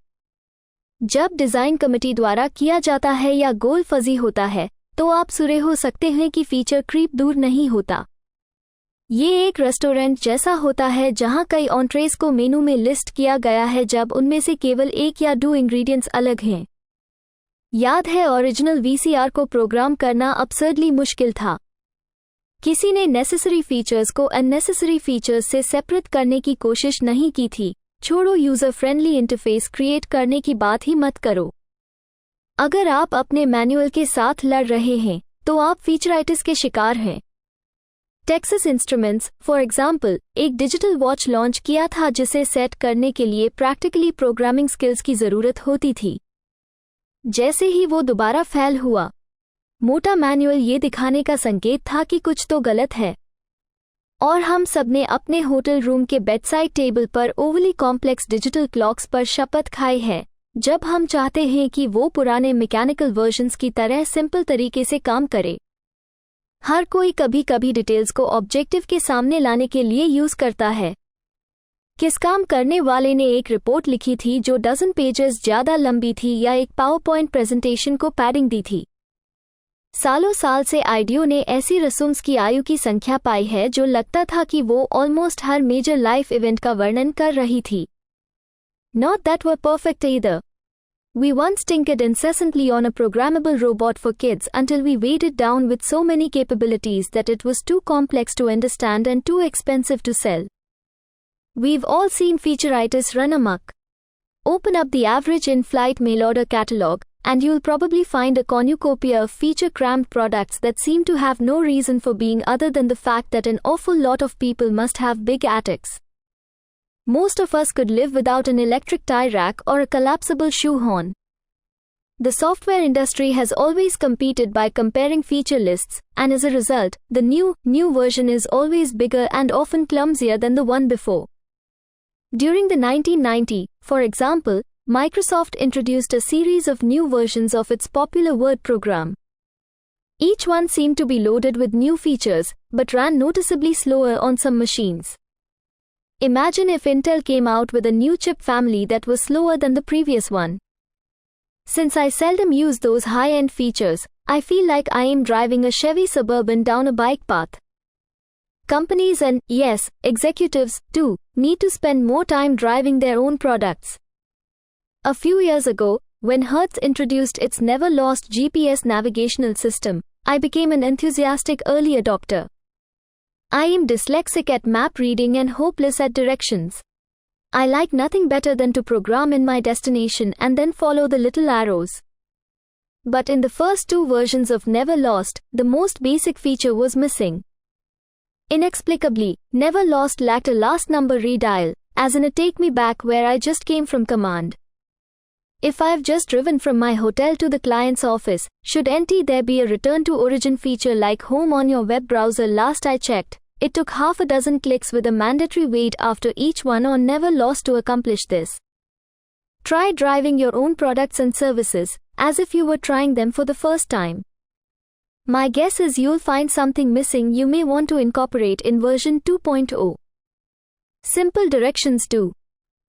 जब डिजाइन कमेटी द्वारा किया जाता है या गोल फजी होता है, तो आप सुरे हो सकते हैं कि फीचर क्रीप दूर नहीं होता। ये एक रेस्टोरेंट जैसा होता है जहां कई ऑन्ट्रेस को मेनू में लिस्ट किया गया है जब उनमें से केवल 1 या 2 इंग्रेडिएंट्स अलग हैं। याद है, ओरिजिनल वीसीआर को प्रोग्राम करना अब्सर्डली मुश्किल था। किसी ने नेसेसरी फीचर्स को अननेसेसरी फीचर्स से सेपरेट करने की कोशिश नहीं की थी। छोड़ो, यूजर फ्रेंडली इंटरफेस क्रिएट करने की बात ही मत करो। अगर आप अपने मैनुअल के साथ लड़ रहे हैं तो आप फीचराइटिस के शिकार हैं। टेक्सास इंस्ट्रूमेंट्स फॉर एग्जाम्पल एक डिजिटल वॉच लॉन्च किया था जिसे सेट करने के लिए प्रैक्टिकली प्रोग्रामिंग स्किल्स की जरूरत होती थी। जैसे ही वो दोबारा फेल हुआ, मोटा मैनुअल ये दिखाने का संकेत था कि कुछ तो गलत है। और हम सबने अपने होटल रूम के बेडसाइड टेबल पर ओवरली कॉम्प्लेक्स डिजिटल क्लॉक्स पर शपथ खाई है, जब हम चाहते हैं कि वो पुराने मैकेनिकल वर्जन्स की तरह सिंपल तरीके से काम करे। हर कोई कभी कभी डिटेल्स को ऑब्जेक्टिव के सामने लाने के लिए यूज करता है। किस काम करने वाले ने एक रिपोर्ट लिखी थी जो डजन पेजेस ज्यादा लंबी थी या एक पावरपॉइंट प्रेजेंटेशन को पैडिंग दी थी। सालों साल से आइडियो ने ऐसी रसूम्स की आयु की संख्या पाई है जो लगता था कि वो ऑलमोस्ट हर मेजर लाइफ इवेंट का वर्णन कर रही थी। Not that we're perfect either. We once tinkered incessantly on a programmable robot for kids until we weighed it down with so many capabilities that it was too complex to understand and too expensive to sell. We've all seen featureitis run amok. Open up the average in-flight mail-order catalog, and you'll probably find a cornucopia of feature-crammed products that seem to have no reason for being other than the fact that an awful lot of people must have big attics. Most of us could live without an electric tie rack or a collapsible shoehorn. The software industry has always competed by comparing feature lists, and as a result, the new version is always bigger and often clumsier than the one before. During the 1990s, for example, Microsoft introduced a series of new versions of its popular Word program. Each one seemed to be loaded with new features, but ran noticeably slower on some machines. Imagine if Intel came out with a new chip family that was slower than the previous one. Since I seldom use those high-end features, I feel like I am driving a Chevy Suburban down a bike path. Companies and, yes, executives, too, need to spend more time driving their own products. A few years ago, when Hertz introduced its never-lost GPS navigational system, I became an enthusiastic early adopter. I am dyslexic at map reading and hopeless at directions. I like nothing better than to program in my destination and then follow the little arrows. But in the first two versions of Never Lost, the most basic feature was missing. Inexplicably, Never Lost lacked a last number redial, as in a take me back where I just came from command. If I've just driven from my hotel to the client's office, should there be a return to origin feature like home on your web browser? Last I checked, it took half a dozen clicks with a mandatory wait after each one on Never Lost to accomplish this. Try driving your own products and services, as if you were trying them for the first time. My guess is you'll find something missing you may want to incorporate in version 2.0. Simple directions too.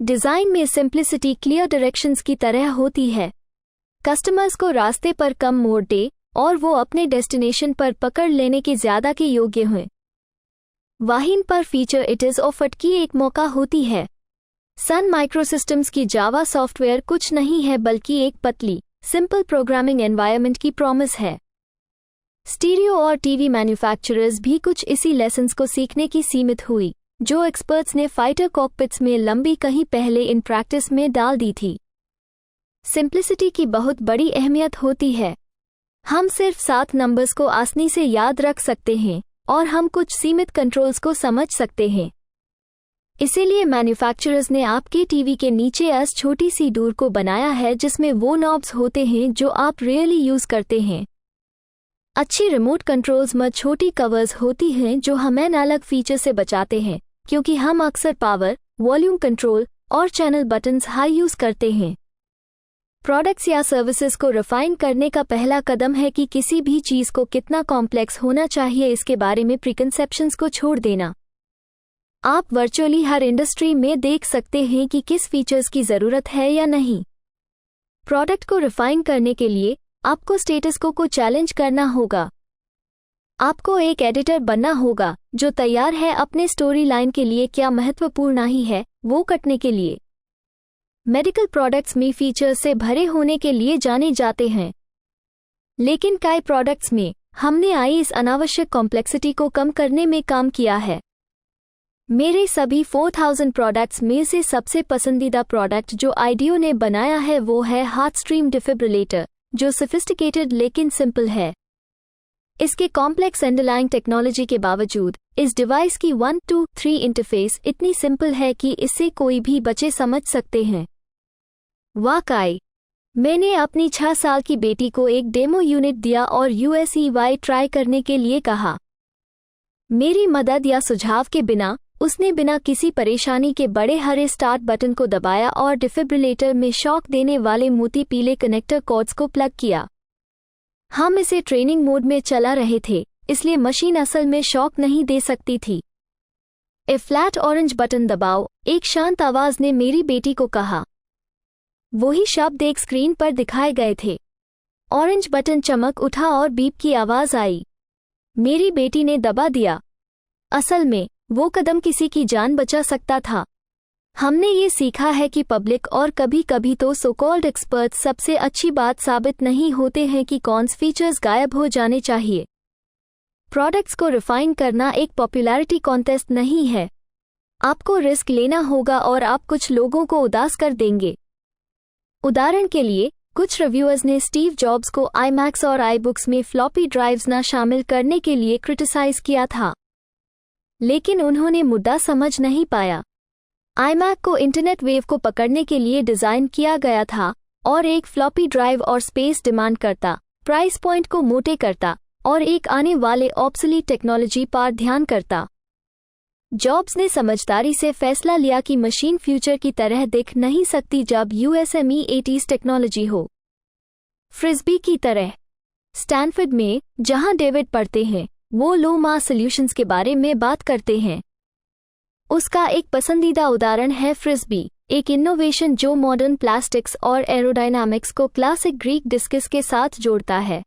Design में simplicity clear directions की तरह होती है. Customers को रास्ते पर कम मोड़ दे और वो अपने डेस्टिनेशन पर पकड़ लेने के ज़्यादा के योग्य हों. वाहिन पर फीचर इट इज़ ऑफर्ड की एक मौका होती है. सन माइक्रोसिस्टम्स की जावा सॉफ्टवेयर कुछ नहीं है बल्कि एक पतली, सिंपल प्रोग्रामिंग एनवायरनमेंट की प्रॉमिस है. स्टीरियो और टीवी मैन्युफैक्चरर्स भी कुछ इसी लेसन्स को सीखने की सीमित हुई, जो एक्सपर्ट्स ने फाइटर कॉकपिट्स में लंबी कहीं पहले इन प्रैक्टिस में डाल दी थी. सिंप्लिसिटी की बहुत बड़ी अहमियत होती है. हम सिर्फ 7 नंबर्स को आसानी से याद रख सकते हैं और हम कुछ सीमित कंट्रोल्स को समझ सकते हैं. इसीलिए मैन्युफैक्चरर्स ने आपके टीवी के नीचे इस छोटी सी डोर को बनाया है जिसमें वो नॉब्स होते हैं जो आप रियली यूज करते हैं. अच्छी रिमोट कंट्रोल्स में छोटी कवर्स होती हैं जो हमें अलग फीचर से बचाते हैं, क्योंकि हम अक्सर पावर, वॉल्यूम कंट्रोल और चैनल बटन्स हाई यूज करते हैं. प्रोडक्ट्स या सर्विसेज को रिफाइन करने का पहला कदम है कि किसी भी चीज़ को कितना कॉम्प्लेक्स होना चाहिए इसके बारे में प्रीकंसेप्शंस को छोड़ देना. आप वर्चुअली हर इंडस्ट्री में देख सकते हैं कि किस फीचर्स की ज़रूरत है या नहीं. प्रोडक्ट को रिफाइन करने के लिए आपको स्टेटस को चैलेंज करना होगा. आपको एक एडिटर बनना होगा जो तैयार है अपने स्टोरी लाइन के लिए क्या महत्वपूर्ण नहीं है वो कटने के लिए. मेडिकल प्रोडक्ट्स में फीचर्स से भरे होने के लिए जाने जाते हैं, लेकिन कई प्रोडक्ट्स में हमने इस अनावश्यक कॉम्प्लेक्सिटी को कम करने में काम किया है. मेरे सभी 4000 प्रोडक्ट्स में से सबसे पसंदीदा प्रोडक्ट जो आइडियो ने बनाया है वो है हार्टस्ट्रीम डिफिब्रिलेटर, जो सोफिस्टिकेटेड लेकिन सिंपल है. इसके कॉम्प्लेक्स अंडरलाइंग टेक्नोलॉजी के बावजूद इस डिवाइस की 1-2-3 इंटरफेस इतनी सिंपल है कि इससे कोई भी बच्चे समझ सकते हैं. वाकई मैंने अपनी 6 साल की बेटी को एक डेमो यूनिट दिया और USEY ट्राई करने के लिए कहा. मेरी मदद या सुझाव के बिना उसने बिना किसी परेशानी के बड़े हरे स्टार्ट बटन को दबाया और डिफिब्रिलेटर में शॉक देने वाले मोती पीले कनेक्टर कॉर्ड्स को प्लग किया. हम इसे ट्रेनिंग मोड में चला रहे थे, इसलिए मशीन असल में शॉक नहीं दे सकती थी. ए फ्लैट ऑरेंज बटन दबाओ, एक शांत आवाज ने मेरी बेटी को कहा. वही शब्द एक स्क्रीन पर दिखाए गए थे. ऑरेंज बटन चमक उठा और बीप की आवाज आई. मेरी बेटी ने दबा दिया. असल में वो कदम किसी की जान बचा सकता था. हमने ये सीखा है कि पब्लिक और कभी कभी तो सो कॉल्ड एक्सपर्ट्स सबसे अच्छी बात साबित नहीं होते हैं कि कौन से फीचर्स गायब हो जाने चाहिए. प्रोडक्ट्स को रिफाइन करना एक पॉपुलैरिटी कॉन्टेस्ट नहीं है. आपको रिस्क लेना होगा और आप कुछ लोगों को उदास कर देंगे. उदाहरण के लिए, कुछ रिव्यूअर्स ने स्टीव जॉब्स को iMacs और iBooks में फ्लॉपी ड्राइव्स न शामिल करने के लिए क्रिटिसाइज किया था, लेकिन उन्होंने मुद्दा समझ नहीं पाया. iMac को इंटरनेट वेव को पकड़ने के लिए डिज़ाइन किया गया था और एक फ्लॉपी ड्राइव और स्पेस डिमांड करता, प्राइस पॉइंट को मोटे करता और एक आने वाले ऑब्सोलीट टेक्नोलॉजी पर ध्यान करता. जॉब्स ने समझदारी से फैसला लिया कि मशीन फ्यूचर की तरह दिख नहीं सकती जब यूएसएमई 80s टेक्नोलॉजी हो। फ्रिस्बी की तरह। स्टैनफोर्ड में जहां डेविड पढ़ते हैं वो लो मास सॉल्यूशंस के बारे में बात करते हैं। उसका एक पसंदीदा उदाहरण है फ्रिस्बी, एक इनोवेशन जो मॉडर्न प्लास्टिक्स और एरोडायनामिक्स को क्लासिक ग्रीक डिस्कस के साथ जोड़ता है।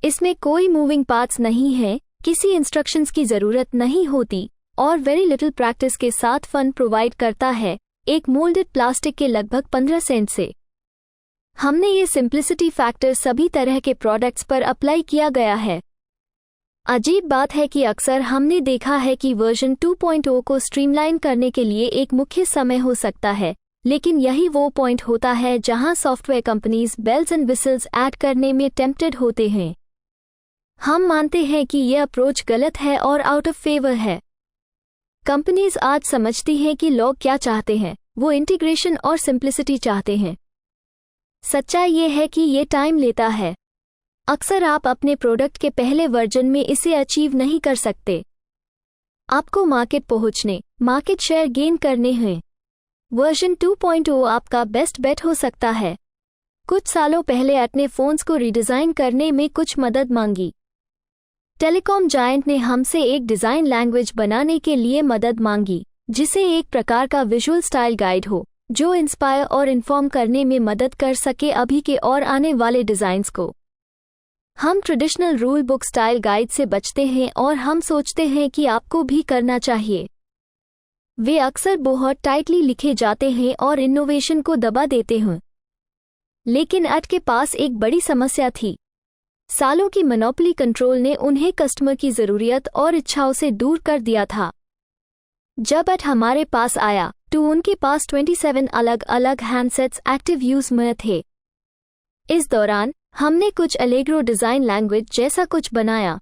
इसमें कोई मूविंग पार्ट्स नहीं है, किसी इंस्ट्रक्शंस की जरूरत नहीं होती और वेरी लिटिल प्रैक्टिस के साथ फन प्रोवाइड करता है, एक मोल्डेड प्लास्टिक के लगभग 15 सेंट से। हमने ये सिंप्लिसिटी फैक्टर सभी तरह के प्रोडक्ट्स पर अप्लाई किया गया है। अजीब बात है कि अक्सर हमने देखा है कि वर्जन 2.0 को स्ट्रीमलाइन करने के लिए एक मुख्य समय हो सकता है, लेकिन यही वो पॉइंट होता है जहां software companies bells and whistles add करने में टेम्प्टेड होते हैं। हम मानते हैं कि यह अप्रोच गलत है और आउट ऑफ फेवर है। कंपनीज आज समझती हैं कि लोग क्या चाहते हैं, वो इंटीग्रेशन और सिंप्लिसिटी चाहते हैं। सच्चाई ये है कि ये टाइम लेता है। अक्सर आप अपने प्रोडक्ट के पहले वर्जन में इसे अचीव नहीं कर सकते। आपको मार्केट पहुंचने, मार्केट शेयर गेन करने हैं। वर्जन 2.0 आपका बेस्ट बेट हो सकता है। कुछ सालों पहले अपने फोन्स को रिडिजाइन करने में कुछ मदद मांगी। टेलीकॉम जायंट ने हमसे एक डिजाइन लैंग्वेज बनाने के लिए मदद मांगी, जिसे एक प्रकार का विजुअल स्टाइल गाइड हो जो इंस्पायर और इन्फॉर्म करने में मदद कर सके अभी के और आने वाले डिजाइन्स को। हम traditional rule book style guide से बचते हैं और हम सोचते हैं कि आपको भी करना चाहिए। वे अक्सर बहुत टाइटली लिखे जाते हैं और इनोवेशन को दबा देते हैं। लेकिन अट के पास एक बड़ी समस्या थी। सालों की मोनोपोली कंट्रोल ने उन्हें कस्टमर की ज़रूरियत और इच्छाओं से दूर कर दिया था। जब अट हमारे पास आया तो उनके पास 27 अलग अलग हैंडसेट्स एक्टिव यूज में थे। इस दौरान हमने कुछ अलेग्रो डिज़ाइन लैंग्वेज जैसा कुछ बनाया।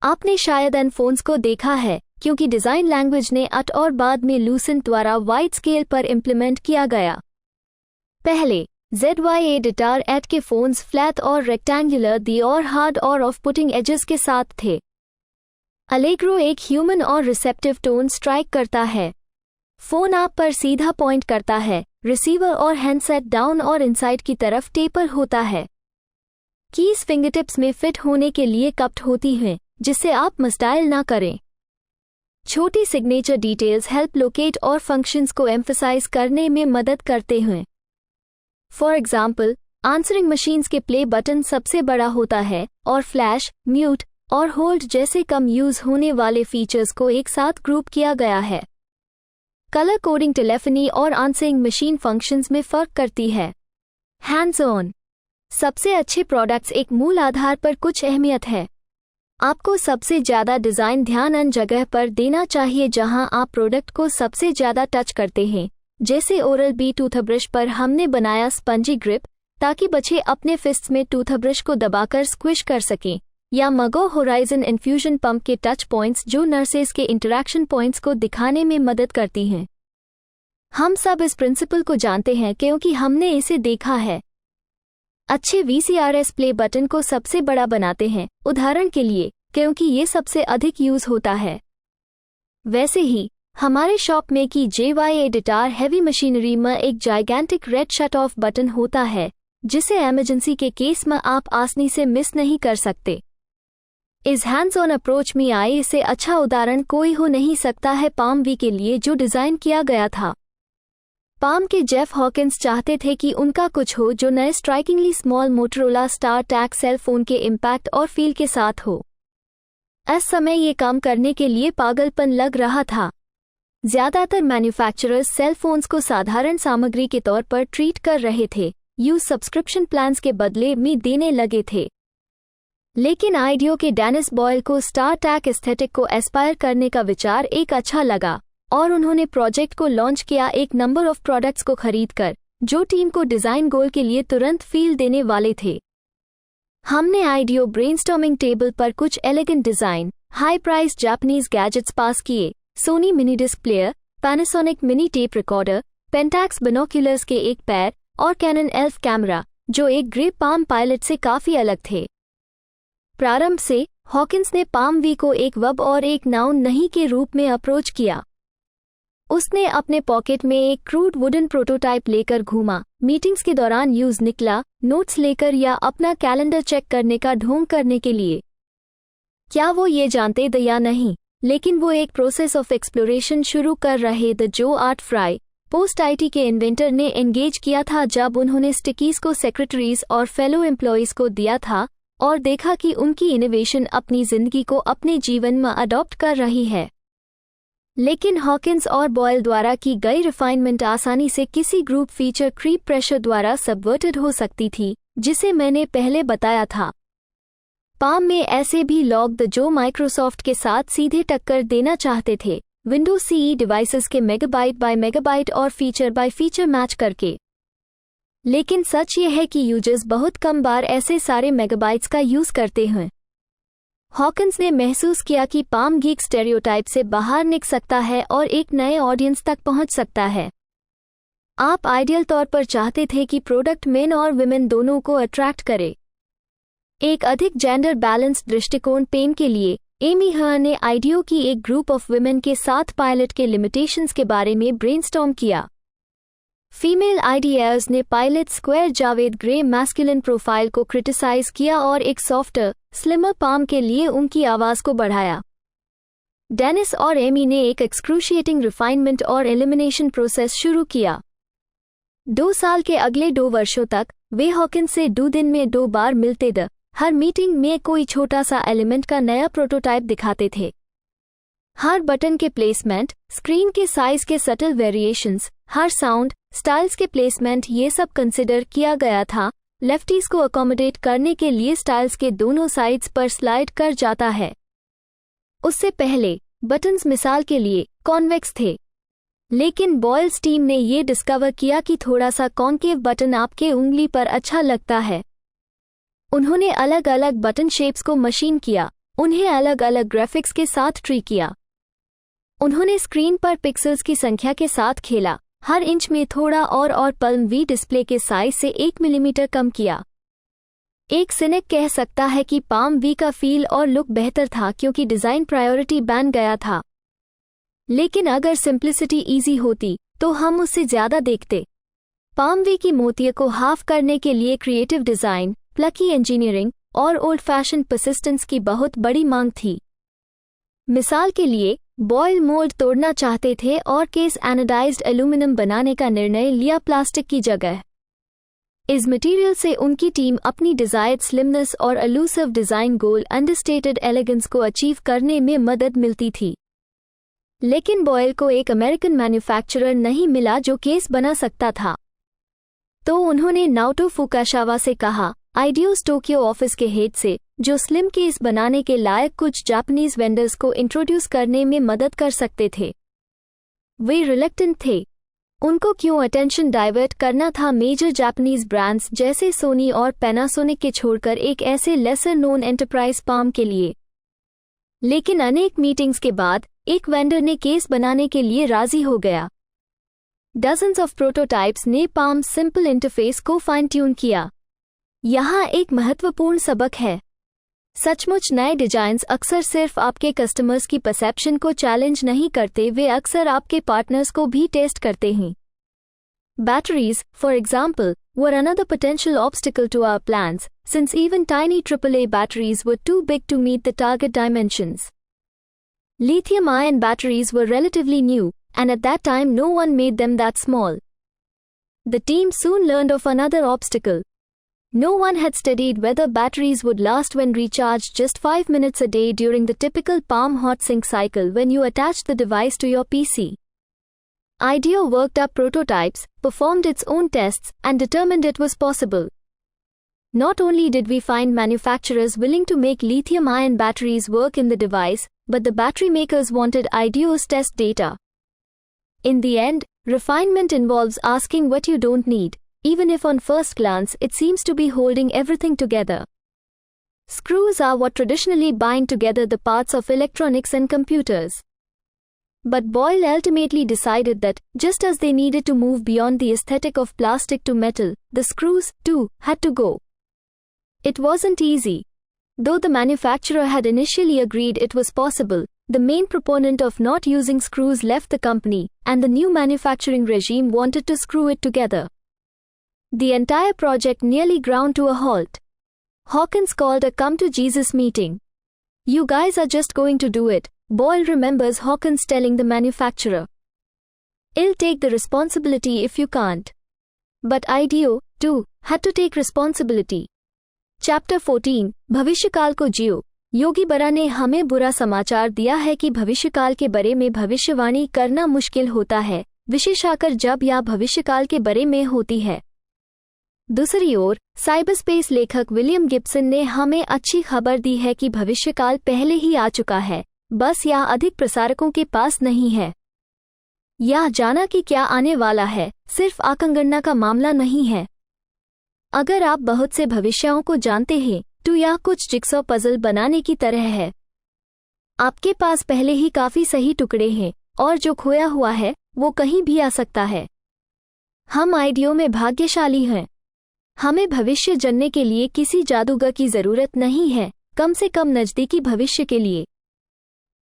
आपने शायद एन फोन्स को देखा है, क्योंकि डिज़ाइन लैंग्वेज ने अट और बाद में लूसेंट द्वारा वाइड स्केल पर इम्प्लीमेंट किया गया। पहले ZY एडिटर एट के फोन्स फ्लैट और रेक्टेंगुलर दी और हार्ड और ऑफ पुटिंग एजेस के साथ थे। अलेग्रो एक ह्यूमन और रिसेप्टिव टोन स्ट्राइक करता है। फोन आप पर सीधा पॉइंट करता है, रिसीवर और हैंडसेट डाउन और इनसाइड की तरफ टेपर होता है। कीज फिंगरटिप्स में फिट होने के लिए कप्ड होती हैं, जिससे आप मिसडायल ना करें। छोटी सिग्नेचर डिटेल्स हेल्प लोकेट और फंक्शंस को एम्फसाइज करने में मदद करते हैं। फॉर एग्जाम्पल, आंसरिंग मशीन्स के प्ले बटन सबसे बड़ा होता है और फ्लैश, म्यूट और होल्ड जैसे कम यूज होने वाले फीचर्स को एक साथ ग्रुप किया गया है। कलर कोडिंग टेलीफोनी और आंसरिंग मशीन फंक्शंस में फर्क करती है। Hands on. सबसे अच्छे प्रोडक्ट्स एक मूल आधार पर कुछ अहमियत है। आपको सबसे ज़्यादा डिज़ाइन ध्यान उन जगह पर देना चाहिए जहां आप प्रोडक्ट को सबसे ज़्यादा टच करते हैं, जैसे ओरल बी टूथब्रश पर हमने बनाया स्पंजी ग्रिप ताकि बच्चे अपने फिस्ट्स में टूथब्रश को दबाकर स्क्विश कर सकें, या मगो होराइजन इन्फ्यूजन पंप के टच पॉइंट्स जो नर्सेस के इंटरैक्शन पॉइंट्स को दिखाने में मदद करती हैं। हम सब इस प्रिंसिपल को जानते हैं क्योंकि हमने इसे देखा है। अच्छे VCRS प्ले बटन को सबसे बड़ा बनाते हैं, उदाहरण के लिए, क्योंकि ये सबसे अधिक यूज होता है। वैसे ही हमारे शॉप में की JY एडिटर हैवी मशीनरी में एक gigantic red shut off button होता है, जिसे इमरजेंसी के केस में आप आसानी से मिस नहीं कर सकते। इस हैंड्स ऑन अप्रोच में आए इससे अच्छा उदाहरण कोई हो नहीं सकता है पाम वी के लिए जो डिज़ाइन किया गया था। पाम के जेफ हॉकिंस चाहते थे कि उनका कुछ हो जो नए स्ट्राइकिंगली स्मॉल मोटरोला स्टार टैक सेल फोन के इम्पैक्ट और फील के साथ हो। इस समय ये काम करने के लिए पागलपन लग रहा था। ज़्यादातर मैन्युफैक्चरर्स सेल फोन्स को साधारण सामग्री के तौर पर ट्रीट कर रहे थे, यूज सब्सक्रिप्शन प्लान्स के बदले में देने लगे थे। लेकिन आइडियो के डेनिस बॉयल को स्टार टैक एस्थेटिक को एस्पायर करने का विचार एक अच्छा लगा और उन्होंने प्रोजेक्ट को लॉन्च किया एक नंबर ऑफ प्रोडक्ट्स को खरीदकर, जो टीम को डिज़ाइन गोल के लिए तुरंत फील देने वाले थे। हमने आइडियो ब्रेनस्टॉर्मिंग टेबल पर कुछ elegant design, high price Japanese gadgets pass किए, Sony mini disc player, Panasonic mini tape recorder, Pentax binoculars के एक पैर और कैनन ELPH कैमरा, जो एक ग्रे पाम पायलट से काफ़ी अलग थे। प्रारंभ से हॉकिंस ने पाम वी को एक वर्ब और एक नाउन नहीं के रूप में अप्रोच किया। उसने अपने पॉकेट में एक क्रूड वुडन प्रोटोटाइप लेकर घूमा, मीटिंग्स के दौरान यूज निकला, नोट्स लेकर या अपना कैलेंडर चेक करने का ढोंग करने के लिए। क्या वो ये जानते थे या नहीं, लेकिन वो एक प्रोसेस ऑफ एक्सप्लोरेशन शुरू कर रहे थे जो आर्ट फ्राई, पोस्ट आईटी के इन्वेंटर ने एंगेज किया था जब उन्होंने स्टिकीज को सेक्रेटरीज और फेलो एम्प्लॉइज को दिया था और देखा कि उनकी इनोवेशन अपनी जिंदगी को अपने जीवन में अडॉप्ट कर रही है। लेकिन हॉकिंस और बॉयल द्वारा की गई रिफाइनमेंट आसानी से किसी ग्रुप फीचर क्रीप प्रेशर द्वारा सबवर्टेड हो सकती थी, जिसे मैंने पहले बताया था। पाम में ऐसे भी लोग जो माइक्रोसॉफ्ट के साथ सीधे टक्कर देना चाहते थे, विंडोज सीई डिवाइसेस के मेगाबाइट बाय मेगाबाइट और फीचर बाय फीचर मैच करके। लेकिन सच ये है कि यूजर्स बहुत कम बार ऐसे सारे मेगाबाइट्स का यूज करते हैं। हॉकिंस ने महसूस किया कि पाम गीक स्टेरियोटाइप से बाहर निकल सकता है और एक नए ऑडियंस तक पहुंच सकता है। आप आइडियल तौर पर चाहते थे कि प्रोडक्ट मेन और विमेन दोनों को अट्रैक्ट करे। एक अधिक जेंडर बैलेंस्ड दृष्टिकोण पेन के लिए एमी हर ने आइडियो की एक ग्रुप ऑफ विमेन के साथ पायलट के लिमिटेशंस के बारे में ब्रेनस्टॉर्म किया। फीमेल आइडियाज ने pilot square Javed grey masculine profile को क्रिटिसाइज किया और एक सॉफ्टर, स्लिमर पाम के लिए उनकी आवाज को बढ़ाया। डेनिस और एमी ने एक एक्सक्रूशिएटिंग रिफाइनमेंट और एलिमिनेशन प्रोसेस शुरू किया। 2 साल के अगले 2 वर्षों तक वे हॉकिंस से 2 दिन में 2 बार मिलते थे। हर मीटिंग में कोई छोटा सा एलिमेंट का नया प्रोटोटाइप दिखाते थे। हर बटन के प्लेसमेंट, स्क्रीन के साइज के सटल वेरिएशंस, हर साउंड स्टाइल्स के प्लेसमेंट, ये सब कंसिडर किया गया था। लेफ्टीज को अकोमोडेट करने के लिए स्टाइल्स के दोनों साइड्स पर स्लाइड कर जाता है। उससे पहले बटन्स मिसाल के लिए कॉन्वेक्स थे, लेकिन बॉयल्स टीम ने ये डिस्कवर किया कि थोड़ा सा कॉन्केव बटन आपके उंगली पर अच्छा लगता है। उन्होंने अलग अलग बटन शेप्स को मशीन किया, उन्हें अलग अलग ग्राफिक्स के साथ ट्री किया। उन्होंने स्क्रीन पर पिक्सेल्स की संख्या के साथ खेला, हर इंच में थोड़ा और पल्म वी डिस्प्ले के साइज से 1 मिलीमीटर कम किया। एक सिनिक कह सकता है कि पाम वी का फील और लुक बेहतर था क्योंकि डिजाइन प्रायोरिटी बन गया था। लेकिन अगर सिंप्लिसिटी इजी होती तो हम उससे ज्यादा देखते। पाम वी की मोतियों को हाफ करने के लिए क्रिएटिव डिजाइन, प्लकी इंजीनियरिंग और ओल्ड फैशन परसिस्टेंस की बहुत बड़ी मांग थी। मिसाल के लिए बॉयल मोल्ड तोड़ना चाहते थे और केस एनोडाइज्ड एल्यूमिनियम बनाने का निर्णय लिया प्लास्टिक की जगह। इस मटेरियल से उनकी टीम अपनी डिजायर्ड स्लिमनेस और एलूसिव डिजाइन गोल अंडरस्टेटेड एलिगेंस को अचीव करने में मदद मिलती थी। लेकिन बॉयल को एक अमेरिकन मैन्युफैक्चरर नहीं मिला जो केस बना सकता था, तो उन्होंने नाओटो फुकाशावा से कहा, आइडियोस टोक्यो ऑफिस के हेड से, जो स्लिम केस बनाने के लायक कुछ जापानीज वेंडर्स को इंट्रोड्यूस करने में मदद कर सकते थे। वे रिलेक्टेंट थे। उनको क्यों अटेंशन डाइवर्ट करना था मेजर जापानीज ब्रांड्स जैसे सोनी और पैनासोनिक के छोड़कर एक ऐसे लेसर नोन एंटरप्राइज पाम के लिए। लेकिन अनेक मीटिंग्स के बाद एक वेंडर ने केस बनाने के लिए राजी हो गया। डजन्स ऑफ प्रोटोटाइप्स ने पाम सिंपल इंटरफेस को फाइन ट्यून किया। यहाँ एक महत्वपूर्ण सबक है। सचमुच नए डिजाइन्स अक्सर सिर्फ आपके कस्टमर्स की परसेप्शन को चैलेंज नहीं करते, वे अक्सर आपके पार्टनर्स को भी टेस्ट करते हैं। Batteries, for example, were another potential obstacle to our plans, since even tiny AAA batteries were too big to meet the target dimensions. Lithium-ion batteries were relatively new, and at that time no one made them that small. The team soon learned of another obstacle. No one had studied whether batteries would last when recharged just 5 minutes a day during the typical Palm hot sync cycle when you attach the device to your PC. IDEO worked up prototypes, performed its own tests, and determined it was possible. Not only did we find manufacturers willing to make lithium-ion batteries work in the device, but the battery makers wanted IDEO's test data. In the end, refinement involves asking what you don't need, even if on first glance it seems to be holding everything together. Screws are what traditionally bind together the parts of electronics and computers. But Boyle ultimately decided that, just as they needed to move beyond the aesthetic of plastic to metal, the screws, too, had to go. It wasn't easy. Though the manufacturer had initially agreed it was possible, the main proponent of not using screws left the company, and the new manufacturing regime wanted to screw it together. The entire project nearly ground to a halt. Hawkins called a come-to-Jesus meeting. "You guys are just going to do it," Boyle remembers Hawkins telling the manufacturer. "I'll take the responsibility if you can't." But IDEO, too, had to take responsibility. Chapter 14, भविष्यकाल को जियो। योगी बरा ने हमें बुरा समाचार दिया है कि भविष्यकाल के बारे में भविष्यवाणी करना मुश्किल होता है, विशेषकर जब यह भविष्यकाल के बारे में होती है। दूसरी ओर, साइबरस्पेस लेखक विलियम गिब्सन ने हमें अच्छी खबर दी है कि भविष्यकाल पहले ही आ चुका है, बस यह अधिक प्रसारकों के पास नहीं है। यह जाना कि क्या आने वाला है सिर्फ आकंगणना का मामला नहीं है। अगर आप बहुत से भविष्यों को जानते हैं तो यह कुछ जिक्सॉ पजल बनाने की तरह है। आपके पास पहले ही काफी सही टुकड़े हैं और जो खोया हुआ है वो कहीं भी आ सकता है। हम आइडियो में भाग्यशाली हैं। हमें भविष्य जानने के लिए किसी जादूगर की जरूरत नहीं है, कम से कम नजदीकी भविष्य के लिए।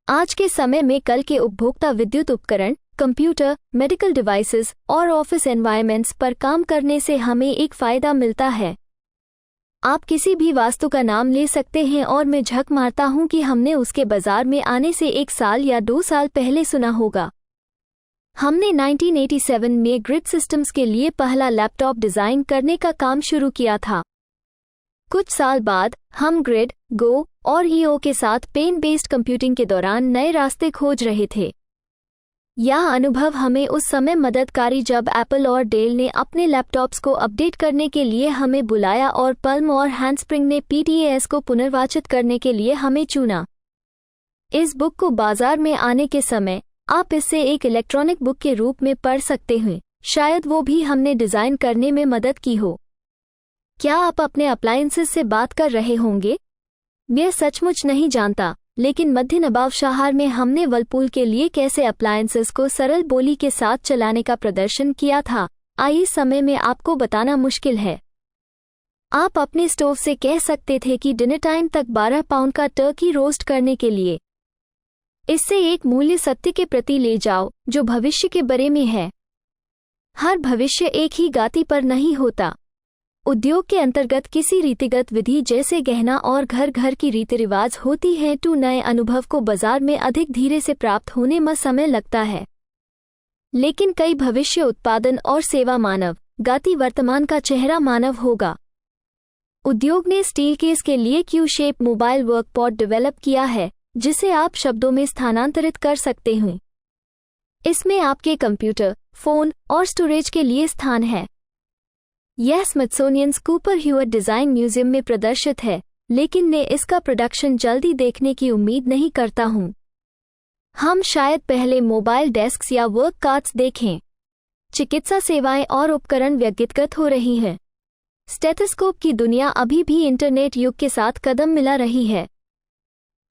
आज के समय में कल के उपभोक्ता विद्युत उपकरण, कंप्यूटर, मेडिकल डिवाइसेस और ऑफिस एनवायरनमेंट्स पर काम करने से हमें एक फायदा मिलता है। आप किसी भी वस्तु का नाम ले सकते हैं और मैं झक मारता हूं कि हमने उसके बाजार में आने से 1 साल या 2 साल पहले सुना होगा। हमने 1987 में ग्रिड सिस्टम्स के लिए पहला लैपटॉप डिजाइन करने का काम शुरू किया था। कुछ साल बाद हम ग्रिड, गो और ईओ के साथ पेन बेस्ड कंप्यूटिंग के दौरान नए रास्ते खोज रहे थे। यह अनुभव हमें उस समय मददकारी जब एप्पल और डेल ने अपने लैपटॉप्स को अपडेट करने के लिए हमें बुलाया और पल्म और हैंडस्प्रिंग ने PTAS को पुनर्वाचित करने के लिए हमें चुना। इस बुक को बाजार में आने के समय आप इसे एक इलेक्ट्रॉनिक बुक के रूप में पढ़ सकते हैं, शायद वो भी हमने डिजाइन करने में मदद की हो। क्या आप अपने अप्लायंसेस से बात कर रहे होंगे? मैं सचमुच नहीं जानता, लेकिन मध्य नवाबशहर में हमने वर्लपूल के लिए कैसे अप्लायंसेस को सरल बोली के साथ चलाने का प्रदर्शन किया था, इस समय में आपको बताना मुश्किल है। आप अपने स्टोव से कह सकते थे कि डिनर टाइम तक 12 पाउंड का टर्की रोस्ट करने के लिए। इससे एक मूल्य सत्य के प्रति ले जाओ जो भविष्य के बारे में है। हर भविष्य एक ही गाती पर नहीं होता। उद्योग के अंतर्गत किसी रीतिगत विधि जैसे गहना और घर घर की रीति रिवाज होती है तो नए अनुभव को बाजार में अधिक धीरे से प्राप्त होने में समय लगता है। लेकिन कई भविष्य उत्पादन और सेवा मानव गाती वर्तमान का चेहरा मानव होगा। उद्योग ने स्टील केस के लिए क्यू शेप मोबाइल वर्कपॉड डेवलप किया है जिसे आप शब्दों में स्थानांतरित कर सकते हैं। इसमें आपके कंप्यूटर, फोन और स्टोरेज के लिए स्थान है। यह स्मिथसोनियंस कूपर ह्यूअर्ट डिजाइन म्यूजियम में प्रदर्शित है, लेकिन मैं इसका प्रोडक्शन जल्दी देखने की उम्मीद नहीं करता हूं। हम शायद पहले मोबाइल डेस्क्स या वर्क कार्ट्स देखें। चिकित्सा सेवाएं और उपकरण व्यक्तिगत हो रही हैं। स्टेथोस्कोप की दुनिया अभी भी इंटरनेट युग के साथ कदम मिला रही है।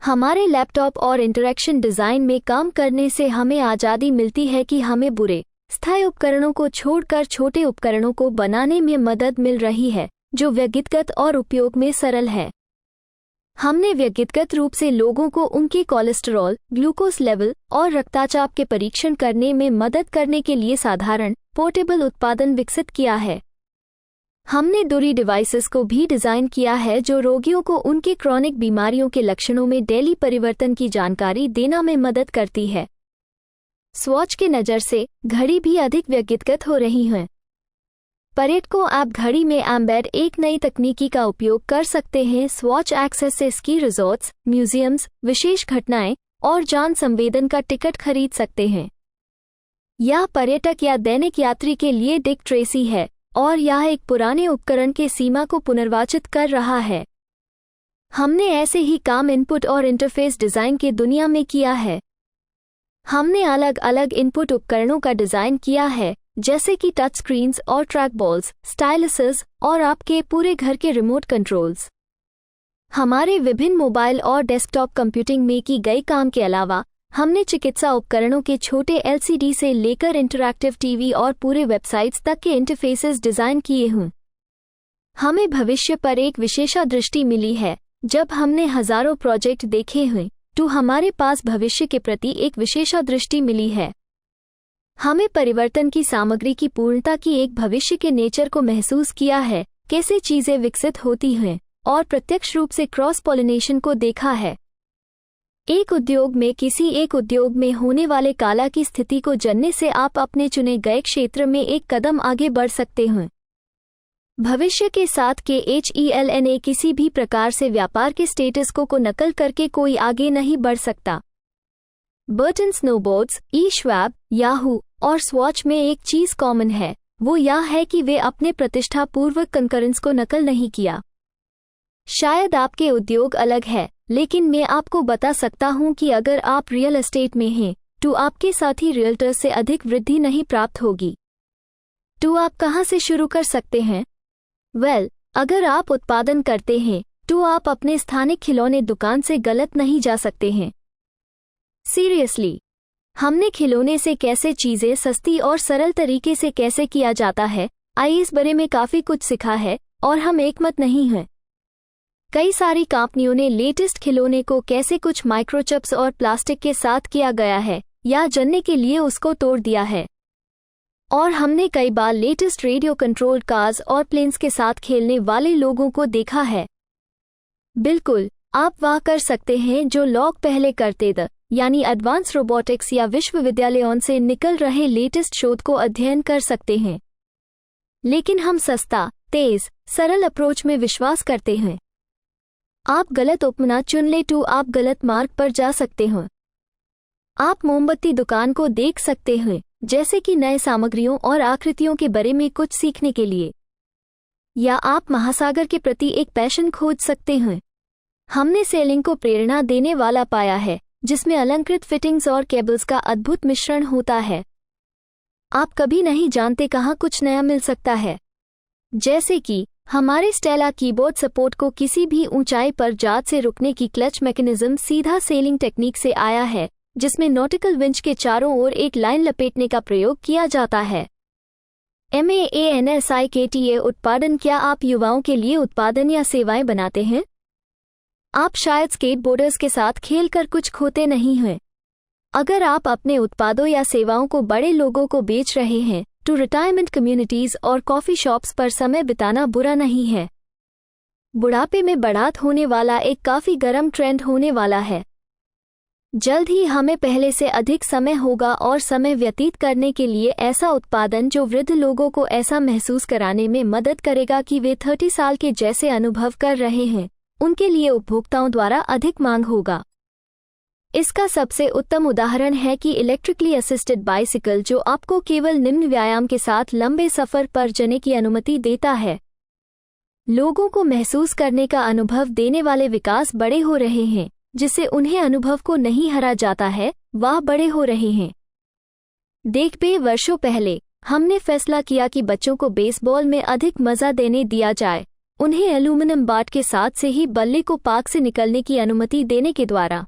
हमारे लैपटॉप और इंटरैक्शन डिजाइन में काम करने से हमें आज़ादी मिलती है कि हमें बुरे स्थायी उपकरणों को छोड़कर छोटे उपकरणों को बनाने में मदद मिल रही है जो व्यक्तिगत और उपयोग में सरल है। हमने व्यक्तिगत रूप से लोगों को उनके कोलेस्टेरॉल, ग्लूकोज लेवल और रक्तचाप के परीक्षण करने में मदद करने के लिए साधारण पोर्टेबल उत्पादन विकसित किया है। हमने दूरी डिवाइसेस को भी डिजाइन किया है जो रोगियों को उनके क्रॉनिक बीमारियों के लक्षणों में डेली परिवर्तन की जानकारी देना में मदद करती है। स्वॉच के नज़र से घड़ी भी अधिक व्यक्तिगत हो रही हैं। पर्यटकों ऐप घड़ी में एम्बेड एक नई तकनीकी का उपयोग कर सकते हैं। स्वॉच एक्सेस से स्की रिजॉर्ट्स, म्यूजियम्स, विशेष घटनाएं और जान संवेदन का टिकट खरीद सकते हैं। यह पर्यटक या दैनिक यात्री के लिए डिक ट्रेसी है और यह एक पुराने उपकरण के सीमा को पुनर्वाचित कर रहा है। हमने ऐसे ही काम इनपुट और इंटरफेस डिजाइन के दुनिया में किया है। हमने अलग अलग इनपुट उपकरणों का डिजाइन किया है जैसे कि टच स्क्रीन्स और ट्रैक बॉल्स, स्टाइलसेस और आपके पूरे घर के रिमोट कंट्रोल्स। हमारे विभिन्न मोबाइल और डेस्कटॉप कंप्यूटिंग में की गई काम के अलावा हमने चिकित्सा उपकरणों के छोटे LCD से लेकर इंटरैक्टिव टीवी और पूरे वेबसाइट्स तक के इंटरफेसेस डिजाइन किए हैं। हमें भविष्य पर एक विशेषा दृष्टि मिली है जब हमने हजारों प्रोजेक्ट देखे हैं तो हमारे पास भविष्य के प्रति एक विशेष दृष्टि मिली है। हमें परिवर्तन की सामग्री की पूर्णता की एक भविष्य के नेचर को महसूस किया है, कैसे चीजें विकसित होती हैं, और प्रत्यक्ष रूप से क्रॉस पॉलिनेशन को देखा है। एक उद्योग में किसी एक उद्योग में होने वाले काला की स्थिति को जानने से आप अपने चुने गए क्षेत्र में एक कदम आगे बढ़ सकते हैं। भविष्य के साथ के HELNA किसी भी प्रकार से व्यापार के स्टेटस को नकल करके कोई आगे नहीं बढ़ सकता। बर्टन स्नोबोर्ड्स, Schwab, याहू और स्वॉच में एक चीज कॉमन है, वो यह है कि वे अपने प्रतिष्ठापूर्वक कंकरेंस को नकल नहीं किया। शायद आपके उद्योग अलग है, लेकिन मैं आपको बता सकता हूं कि अगर आप रियल एस्टेट में हैं तो आपके साथी रियल्टर से अधिक वृद्धि नहीं प्राप्त होगी। तो आप कहां से शुरू कर सकते हैं? अगर आप उत्पादन करते हैं तो आप अपने स्थानिक खिलौने दुकान से गलत नहीं जा सकते हैं। सीरियसली, हमने खिलौने से कैसे चीजें सस्ती और सरल तरीके से कैसे किया जाता है, इस बारे में काफी कुछ सीखा है और हम एकमत नहीं हैं। कई सारी कंपनियों ने लेटेस्ट खिलौने को कैसे कुछ माइक्रोचिप्स और प्लास्टिक के साथ किया गया है या जानने के लिए उसको तोड़ दिया है। और हमने कई बार लेटेस्ट रेडियो कंट्रोल्ड कार्स और प्लेन्स के साथ खेलने वाले लोगों को देखा है। बिल्कुल, आप वह कर सकते हैं जो लोग पहले करते थे, यानी एडवांस रोबोटिक्स या विश्वविद्यालयों से निकल रहे लेटेस्ट शोध को अध्ययन कर सकते हैं। लेकिन हम सस्ता, तेज, सरल अप्रोच में विश्वास करते हैं। आप गलत उपमा चुन ले तो आप गलत मार्ग पर जा सकते हैं। आप मोमबत्ती दुकान को देख सकते हैं, जैसे कि नए सामग्रियों और आकृतियों के बारे में कुछ सीखने के लिए, या आप महासागर के प्रति एक पैशन खोज सकते हैं। हमने सेलिंग को प्रेरणा देने वाला पाया है, जिसमें अलंकृत फिटिंग्स और केबल्स का अद्भुत मिश्रण होता है। आप कभी नहीं जानते कहाँ कुछ नया मिल सकता है। जैसे कि हमारे स्टेला कीबोर्ड सपोर्ट को किसी भी ऊंचाई पर जात से रुकने की क्लच मैकेनिज्म सीधा सेलिंग टेक्निक से आया है, जिसमें नॉटिकल विंच के चारों ओर एक लाइन लपेटने का प्रयोग किया जाता है। MAANSIKTA उत्पादन। क्या आप युवाओं के लिए उत्पादन या सेवाएं बनाते हैं? आप शायद स्केटबोर्डर्स के साथ खेलकर कुछ खोते नहीं हैं। अगर आप अपने उत्पादों या सेवाओं को बड़े लोगों को बेच रहे हैं तो रिटायरमेंट कम्युनिटीज और कॉफी शॉप्स पर समय बिताना बुरा नहीं है। बुढ़ापे में बढ़त होने वाला एक काफी गर्म ट्रेंड होने वाला है। जल्द ही हमें पहले से अधिक समय होगा और समय व्यतीत करने के लिए ऐसा उत्पादन जो वृद्ध लोगों को ऐसा महसूस कराने में मदद करेगा कि वे 30 साल के जैसे अनुभव कर रहे हैं, उनके लिए उपभोक्ताओं द्वारा अधिक मांग होगा। इसका सबसे उत्तम उदाहरण है कि इलेक्ट्रिकली असिस्टेड बाइसिकल, जो आपको केवल निम्न व्यायाम के साथ लंबे सफर पर जाने की अनुमति देता है। लोगों को महसूस करने का अनुभव देने वाले विकास बड़े हो रहे हैं, जिससे उन्हें अनुभव को नहीं हरा जाता है, वह बड़े हो रहे हैं। देखिए, वर्षों पहले हमने फैसला किया कि बच्चों को बेसबॉल में अधिक मजा देने दिया जाए, उन्हें एल्यूमिनियम बैट के साथ से ही बल्ले को पार्क से निकलने की अनुमति देने के द्वारा।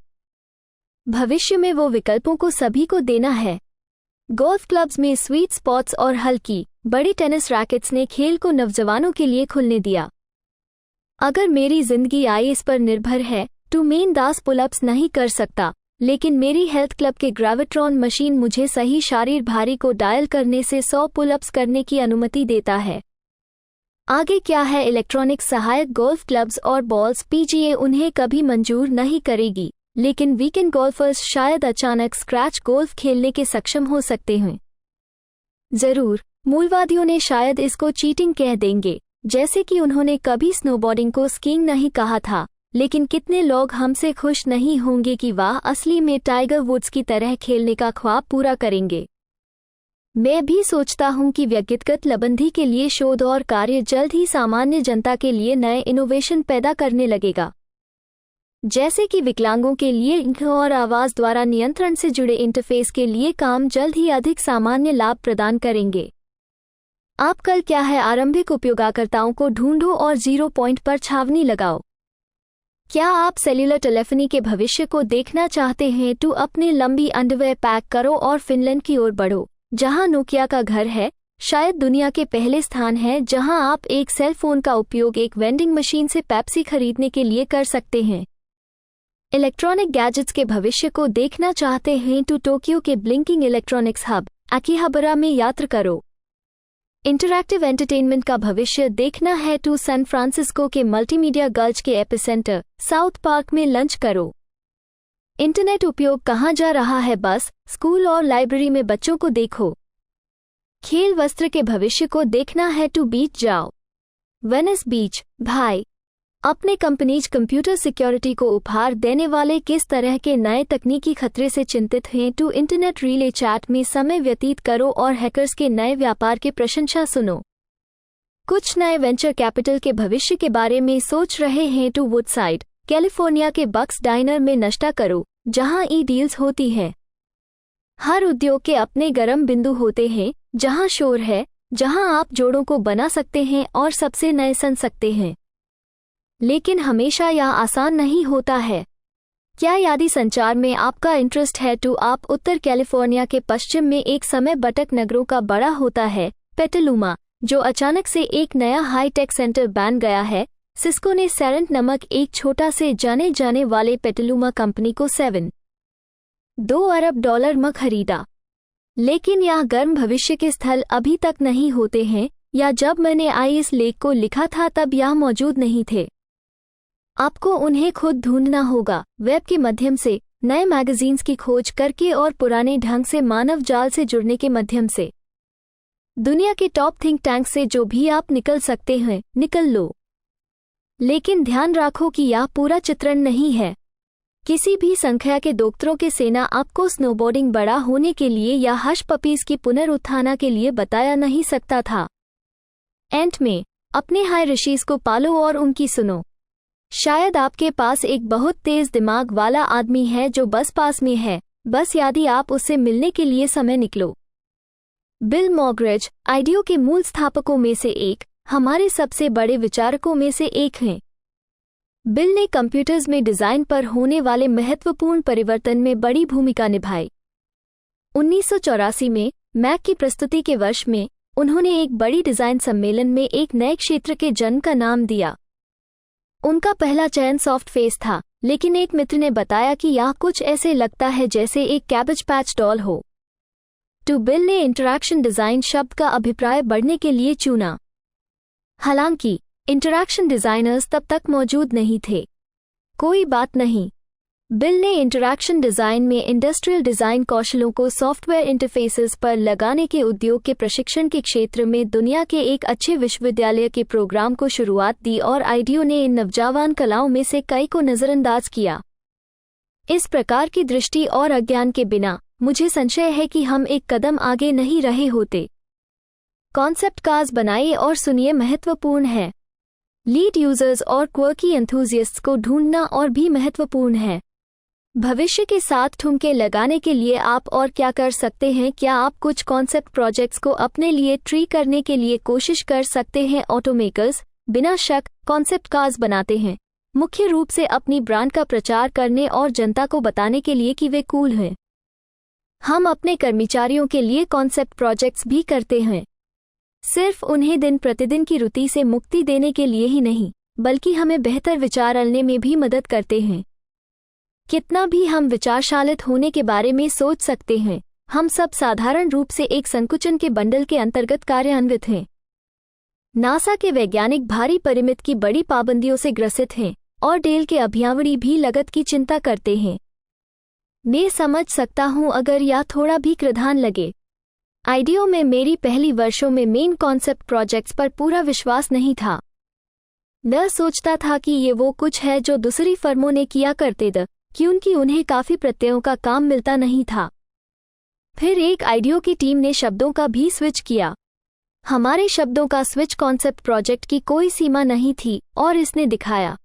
भविष्य में वो विकल्पों को सभी को देना है। गोल्फ क्लब्स में स्वीट स्पॉट्स और हल्की, बड़ी टेनिस रैकेट्स ने खेल को नौजवानों के लिए खुलने दिया। अगर मेरी जिंदगी इस पर निर्भर है तो मैं 10 पुलअप्स नहीं कर सकता, लेकिन मेरी हेल्थ क्लब के ग्रेविट्रॉन मशीन मुझे सही शारीर भारी को डायल करने से 100 पुलअप्स करने की अनुमति देता है। आगे क्या है? इलेक्ट्रॉनिक सहायक गोल्फ क्लब्स और बॉल्स। PGA उन्हें कभी मंजूर नहीं करेगी, लेकिन वीकेंड गोल्फर्स शायद अचानक स्क्रैच गोल्फ खेलने के सक्षम हो सकते हैं। जरूर, मूलवादियों ने शायद इसको चीटिंग कह देंगे, जैसे कि उन्होंने कभी स्नोबोर्डिंग को स्कीइंग नहीं कहा था, लेकिन कितने लोग हमसे खुश नहीं होंगे कि वह असली में टाइगर वुड्स की तरह खेलने का ख्वाब पूरा करेंगे। मैं भी सोचता हूं कि व्यक्तिगत लबंधी के लिए शोध और कार्य जल्द ही सामान्य जनता के लिए नए इनोवेशन पैदा करने लगेगा, जैसे कि विकलांगों के लिए इंक और आवाज द्वारा नियंत्रण से जुड़े इंटरफेस के लिए काम जल्द ही अधिक सामान्य लाभ प्रदान करेंगे। आप कल क्या है? आरंभिक उपयोगकर्ताओं को ढूंढो और 0 पॉइंट पर छावनी लगाओ। क्या आप सेल्युलर टेलीफोनी के भविष्य को देखना चाहते हैं तो अपनी लंबी अंडरवेयर पैक करो और फिनलैंड की ओर बढ़ो, जहां नोकिया का घर है, शायद दुनिया के पहले स्थान है जहां आप एक सेल फोन का उपयोग एक वेंडिंग मशीन से पेप्सी खरीदने के लिए कर सकते हैं। इलेक्ट्रॉनिक गैजेट्स के भविष्य को देखना चाहते हैं तो टोक्यो के ब्लिंकिंग इलेक्ट्रॉनिक्स हब अकीहाबरा में यात्रा करो। इंटरैक्टिव एंटरटेनमेंट का भविष्य देखना है तो सैन फ्रांसिस्को के मल्टीमीडिया गल्च के एपिसेंटर साउथ पार्क में लंच करो। इंटरनेट उपयोग कहाँ जा रहा है? बस, स्कूल और लाइब्रेरी में बच्चों को देखो। खेल वस्त्र के भविष्य को देखना है तो बीच जाओ। वेनिस बीच। भाई, अपने कंपनीज कंप्यूटर सिक्योरिटी को उपहार देने वाले किस तरह के नए तकनीकी खतरे से चिंतित हैं तो इंटरनेट रिले चैट में समय व्यतीत करो और हैकर्स के नए व्यापार की प्रशंसा सुनो। कुछ नए वेंचर कैपिटल के भविष्य के बारे में सोच रहे हैं तो वुडसाइड, कैलिफोर्निया के बक्स डाइनर में नाश्ता करो जहां ई डील्स होती है। हर उद्योग के अपने गर्म बिंदु होते हैं जहां शोर है, जहां आप जोड़ों को बना सकते हैं और सबसे नए सुन सकते हैं। लेकिन हमेशा यह आसान नहीं होता है। क्या यदि संचार में आपका इंटरेस्ट है तो आप उत्तर कैलिफोर्निया के पश्चिम में एक समय बटक नगरों का बड़ा होता है पेटलूमा, जो अचानक से एक नया हाई टेक सेंटर बन गया है। सिस्को ने सेरेंट नामक एक छोटा से जाने जाने वाले पेटलूमा कंपनी को $7.2 अरब में खरीदा। लेकिन यह गर्म भविष्य के स्थल अभी तक नहीं होते हैं, या जब मैंने इस लेख को लिखा था तब यह मौजूद नहीं थे। आपको उन्हें खुद ढूंढना होगा, वेब के माध्यम से, नए मैगजीन्स की खोज करके और पुराने ढंग से मानव जाल से जुड़ने के माध्यम से। दुनिया के टॉप थिंक टैंक से जो भी आप निकल सकते हैं, निकल लो। लेकिन ध्यान रखो कि यह पूरा चित्रण नहीं है। किसी भी संख्या के डॉक्टरों के सेना आपको स्नोबोर्डिंग बड़ा होने के लिए या हश पपीज की पुनरुत्थाना के लिए बताया नहीं सकता था। एंट में, अपने हाई ऋषिस को पालो और उनकी सुनो। शायद आपके पास एक बहुत तेज दिमाग वाला आदमी है जो बस पास में है, बस यदि आप उससे मिलने के लिए समय निकलो। बिल मॉगरेज, आइडियो के मूल स्थापकों में से एक, हमारे सबसे बड़े विचारकों में से एक हैं। बिल ने कंप्यूटर्स में डिजाइन पर होने वाले महत्वपूर्ण परिवर्तन में बड़ी भूमिका निभाई। 1984 में मैक की प्रस्तुति के वर्ष में उन्होंने एक बड़ी डिजाइन सम्मेलन में एक नए क्षेत्र के जन्म का नाम दिया। उनका पहला चयन सॉफ्ट फेस था, लेकिन एक मित्र ने बताया कि यह कुछ ऐसे लगता है जैसे एक कैबेज पैच डॉल हो। तो बिल ने इंटरैक्शन डिजाइन शब्द का अभिप्राय बढ़ने के लिए चुना। हालांकि इंटरैक्शन डिजाइनर्स तब तक मौजूद नहीं थे। कोई बात नहीं। बिल ने इंटरैक्शन डिजाइन में इंडस्ट्रियल डिजाइन कौशलों को सॉफ्टवेयर इंटरफेसेस पर लगाने के उद्योग के प्रशिक्षण के क्षेत्र में दुनिया के एक अच्छे विश्वविद्यालय के प्रोग्राम को शुरुआत दी और आइडियो ने इन नवजावान कलाओं में से कई को नजरअंदाज किया। इस प्रकार की दृष्टि और अज्ञान के बिना मुझे संशय है कि हम एक कदम आगे नहीं रहे होते। कॉन्सेप्ट कार्स बनाइए और सुनिए महत्वपूर्ण है। लीड यूजर्स और क्वर्की एंथुजियास्ट्स को ढूंढना और भी महत्वपूर्ण है। भविष्य के साथ ठुमके लगाने के लिए आप और क्या कर सकते हैं? क्या आप कुछ कॉन्सेप्ट प्रोजेक्ट्स को अपने लिए ट्री करने के लिए कोशिश कर सकते हैं? ऑटोमेकर्स बिना शक कॉन्सेप्ट कार्स बनाते हैं, मुख्य रूप से अपनी ब्रांड का प्रचार करने और जनता को बताने के लिए कि वे कूल हैं। हम अपने कर्मचारियों के लिए कॉन्सेप्ट प्रोजेक्ट्स भी करते हैं, सिर्फ उन्हें दिन प्रतिदिन की रुचि से मुक्ति देने के लिए ही नहीं, बल्कि हमें बेहतर विचार अलने में भी मदद करते हैं। कितना भी हम विचारशालित होने के बारे में सोच सकते हैं, हम सब साधारण रूप से एक संकुचन के बंडल के अंतर्गत कार्यान्वित हैं। नासा के वैज्ञानिक भारी परिमित की बड़ी पाबंदियों से ग्रसित हैं और डेल के अभियावड़ी भी लागत की चिंता करते हैं। मैं समझ सकता हूं अगर यह थोड़ा भी कृधान लगे। आइडियो में मेरी पहली वर्षों में मेन कॉन्सेप्ट प्रोजेक्ट्स पर पूरा विश्वास नहीं था। मैं सोचता था कि ये वो कुछ है जो दूसरी फर्मों ने किया करते थे, क्योंकि उन्हें काफी प्रत्ययों का काम मिलता नहीं था। फिर एक आइडियो की टीम ने शब्दों का भी स्विच किया। हमारे शब्दों का स्विच कॉन्सेप्ट प्रोजेक्ट की कोई सीमा नहीं थी और इसने दिखाया।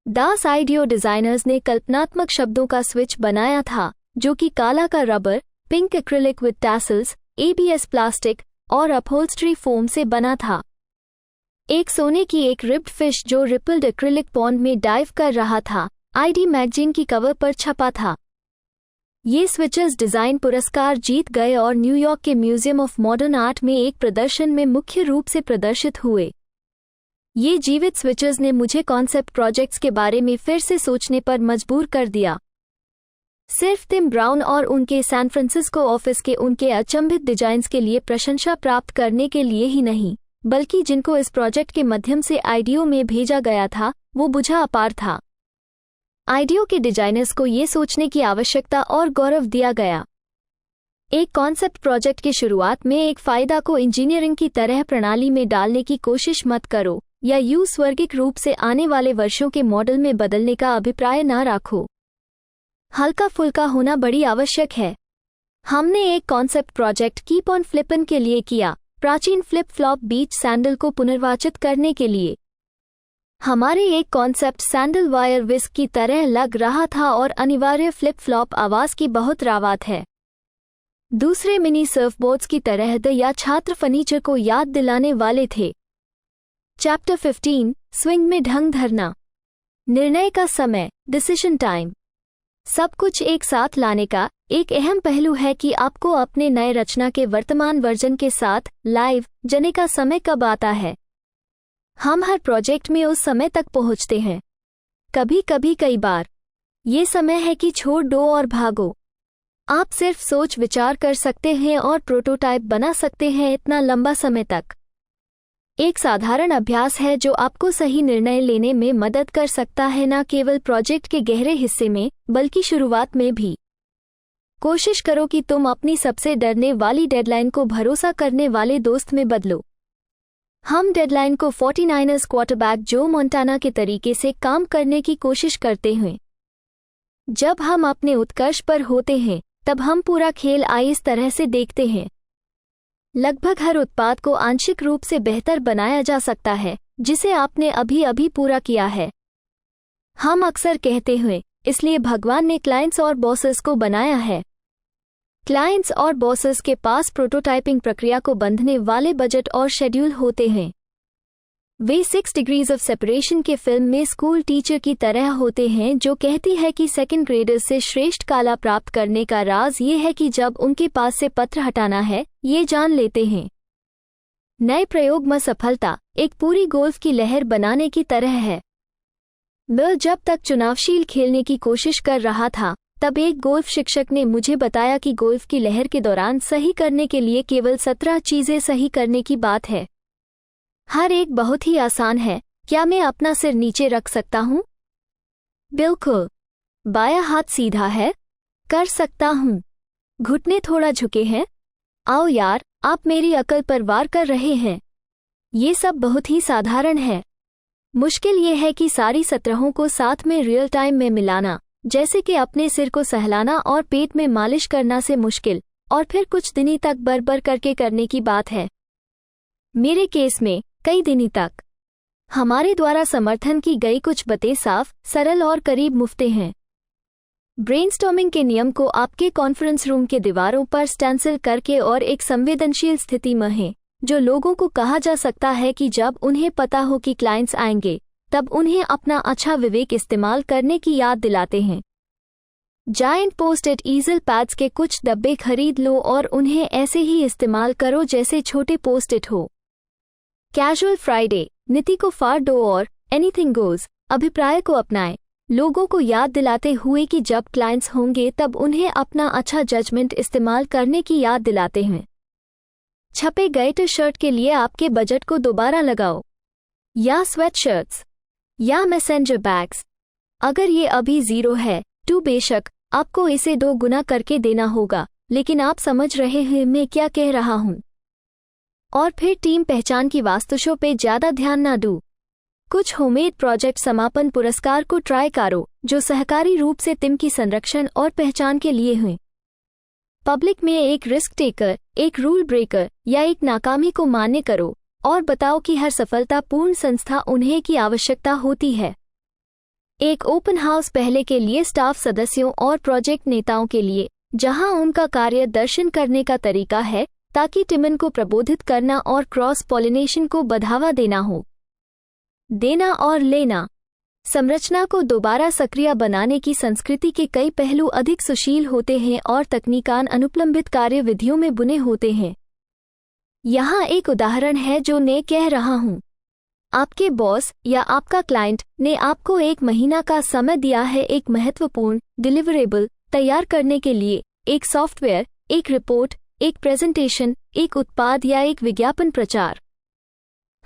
10 आइडियो डिजाइनर्स ने कल्पनात्मक शब्दों का स्विच बनाया था, जो कि काला का rubber, pink acrylic with tassels, ABS plastic और अपहोल्स्ट्री फोम से बना था। एक सोने की एक रिब्ड फिश जो रिपल्ड एक्रिलिक पॉन्ड में डाइव कर रहा था, ID मैगजीन की कवर पर छपा था। ये स्विचेस डिज़ाइन पुरस्कार जीत गए और न्यूयॉर्क के म्यूजियम ऑफ मॉडर्न आर्ट में एक प्रदर्शन में मुख्य रूप से प्रदर्शित हुए। ये जीवित स्विचेस ने मुझे कॉन्सेप्ट प्रोजेक्ट्स के बारे में फिर से सोचने पर मजबूर कर दिया। सिर्फ टिम ब्राउन और उनके सैन फ्रांसिस्को ऑफिस के उनके अचंभित डिजाइन्स के लिए प्रशंसा प्राप्त करने के लिए ही नहीं, बल्कि जिनको इस प्रोजेक्ट के माध्यम से आइडियो में भेजा गया था, वो बुझा अपार था। आइडियो के डिजाइनर्स को ये सोचने की आवश्यकता और गौरव दिया गया। एक कॉन्सेप्ट प्रोजेक्ट की शुरुआत में एक फायदा को इंजीनियरिंग की तरह प्रणाली में डालने की कोशिश मत करो, या यूं स्वर्गिक रूप से आने वाले वर्षों के मॉडल में बदलने का अभिप्राय न रखो। हल्का फुल्का होना बड़ी आवश्यक है। हमने एक कॉन्सेप्ट प्रोजेक्ट कीप ऑन फ्लिपन के लिए किया, प्राचीन फ्लिप फ्लॉप बीच सैंडल को पुनर्वाचित करने के लिए। हमारे एक कॉन्सेप्ट सैंडल वायर विस्क की तरह लग रहा था और अनिवार्य फ्लिप फ्लॉप आवाज की बहुत रावत है। दूसरे मिनी सर्फबोर्ड्स की तरह या छात्र फर्नीचर को याद दिलाने वाले थे। चैप्टर 15 स्विंग में ढंग धरना। निर्णय का समय, डिसीजन टाइम। सब कुछ एक साथ लाने का एक अहम पहलू है कि आपको अपने नए रचना के वर्तमान वर्जन के साथ लाइव जाने का समय कब आता है। हम हर प्रोजेक्ट में उस समय तक पहुंचते हैं। कभी कभी कई बार ये समय है कि छोड़ दो और भागो। आप सिर्फ सोच विचार कर सकते हैं और प्रोटोटाइप बना सकते हैं इतना लंबा समय तक। एक साधारण अभ्यास है जो आपको सही निर्णय लेने में मदद कर सकता है, न केवल प्रोजेक्ट के गहरे हिस्से में बल्कि शुरुआत में भी। कोशिश करो कि तुम अपनी सबसे डरने वाली डेडलाइन को भरोसा करने वाले दोस्त में बदलो। हम डेडलाइन को 49ers क्वार्टरबैक जो मोंटाना के तरीके से काम करने की कोशिश करते हैं। जब हम अपने उत्कर्ष पर होते हैं तब हम पूरा खेल इस तरह से देखते हैं। लगभग हर उत्पाद को आंशिक रूप से बेहतर बनाया जा सकता है जिसे आपने अभी अभी पूरा किया है। हम अक्सर कहते हैं, इसलिए भगवान ने क्लाइंट्स और बॉसेस को बनाया है। क्लाइंट्स और बॉसेस के पास प्रोटोटाइपिंग प्रक्रिया को बंधने वाले बजट और शेड्यूल होते हैं। वे 6 डिग्रीज ऑफ सेपरेशन के फिल्म में स्कूल टीचर की तरह होते हैं जो कहती है कि सेकंड ग्रेडर्स से श्रेष्ठ कला प्राप्त करने का राज ये है कि जब उनके पास से पत्र हटाना है, ये जान लेते हैं। नए प्रयोग में सफलता एक पूरी गोल्फ की लहर बनाने की तरह है। मैं जब तक चुनावशील खेलने की कोशिश कर रहा था तब एक गोल्फ शिक्षक ने मुझे बताया कि गोल्फ की लहर के दौरान सही करने के लिए केवल 17 चीजें सही करने की बात है। हर एक बहुत ही आसान है। क्या मैं अपना सिर नीचे रख सकता हूँ? बिल्कुल। बायां हाथ सीधा है? कर सकता हूँ। घुटने थोड़ा झुके हैं? आओ यार, आप मेरी अकल पर वार कर रहे हैं। ये सब बहुत ही साधारण है। मुश्किल ये है कि सारी 17 को साथ में रियल टाइम में मिलाना, जैसे कि अपने सिर को सहलाना और पेट में मालिश करना से मुश्किल और फिर कुछ दिनों तक बर करके करने की बात है। मेरे केस में कई दिनों तक। हमारे द्वारा समर्थन की गई कुछ बातें साफ, सरल और करीब मुफ्ते हैं। ब्रेनस्टॉर्मिंग के नियम को आपके कॉन्फ्रेंस रूम के दीवारों पर स्टेंसिल करके और एक संवेदनशील स्थिति में है जो लोगों को कहा जा सकता है कि जब उन्हें पता हो कि क्लाइंट्स आएंगे तब उन्हें अपना अच्छा विवेक इस्तेमाल करने की याद दिलाते हैं। जायंट पोस्ट-इट ईजल पैड्स के कुछ डब्बे खरीद लो और उन्हें ऐसे ही इस्तेमाल करो जैसे छोटे पोस्ट-इट हो। कैजुअल फ्राइडे नीति को फाड़ दो और एनीथिंग गोज अभिप्राय को अपनाएं, लोगों को याद दिलाते हुए कि जब क्लाइंट्स होंगे तब उन्हें अपना अच्छा जजमेंट इस्तेमाल करने की याद दिलाते हैं। छपे गए टी शर्ट के लिए आपके बजट को दोबारा लगाओ, या स्वेट शर्ट्स या मैसेंजर बैग्स। अगर ये अभी 0 है तो बेशक आपको इसे 2 गुना करके देना होगा, लेकिन आप समझ रहे हैं मैं क्या कह रहा हूँ। और फिर टीम पहचान की वास्तुशों पे ज़्यादा ध्यान ना दो। कुछ होममेड प्रोजेक्ट समापन पुरस्कार को ट्राई करो जो सहकारी रूप से टीम की संरक्षण और पहचान के लिए हुए। पब्लिक में एक रिस्क टेकर, एक रूल ब्रेकर या एक नाकामी को मान्य करो और बताओ कि हर सफलतापूर्ण संस्था उन्हें की आवश्यकता होती है। एक ओपन हाउस पहले के लिए स्टाफ सदस्यों और प्रोजेक्ट नेताओं के लिए, जहां उनका कार्य दर्शन करने का तरीका है ताकि टीम को प्रबोधित करना और क्रॉस पॉलिनेशन को बढ़ावा देना हो। देना और लेना। संरचना को दोबारा सक्रिय बनाने की संस्कृति के कई पहलू अधिक सुशील होते हैं और तकनीकान अनुपलंबित कार्य विधियों में बुने होते हैं। यहाँ एक उदाहरण है जो मैं कह रहा हूँ। आपके बॉस या आपका क्लाइंट ने आपको 1 महीना का समय दिया है एक महत्वपूर्ण डिलीवरेबल तैयार करने के लिए, एक सॉफ्टवेयर, एक रिपोर्ट, एक प्रेजेंटेशन, एक उत्पाद या एक विज्ञापन प्रचार।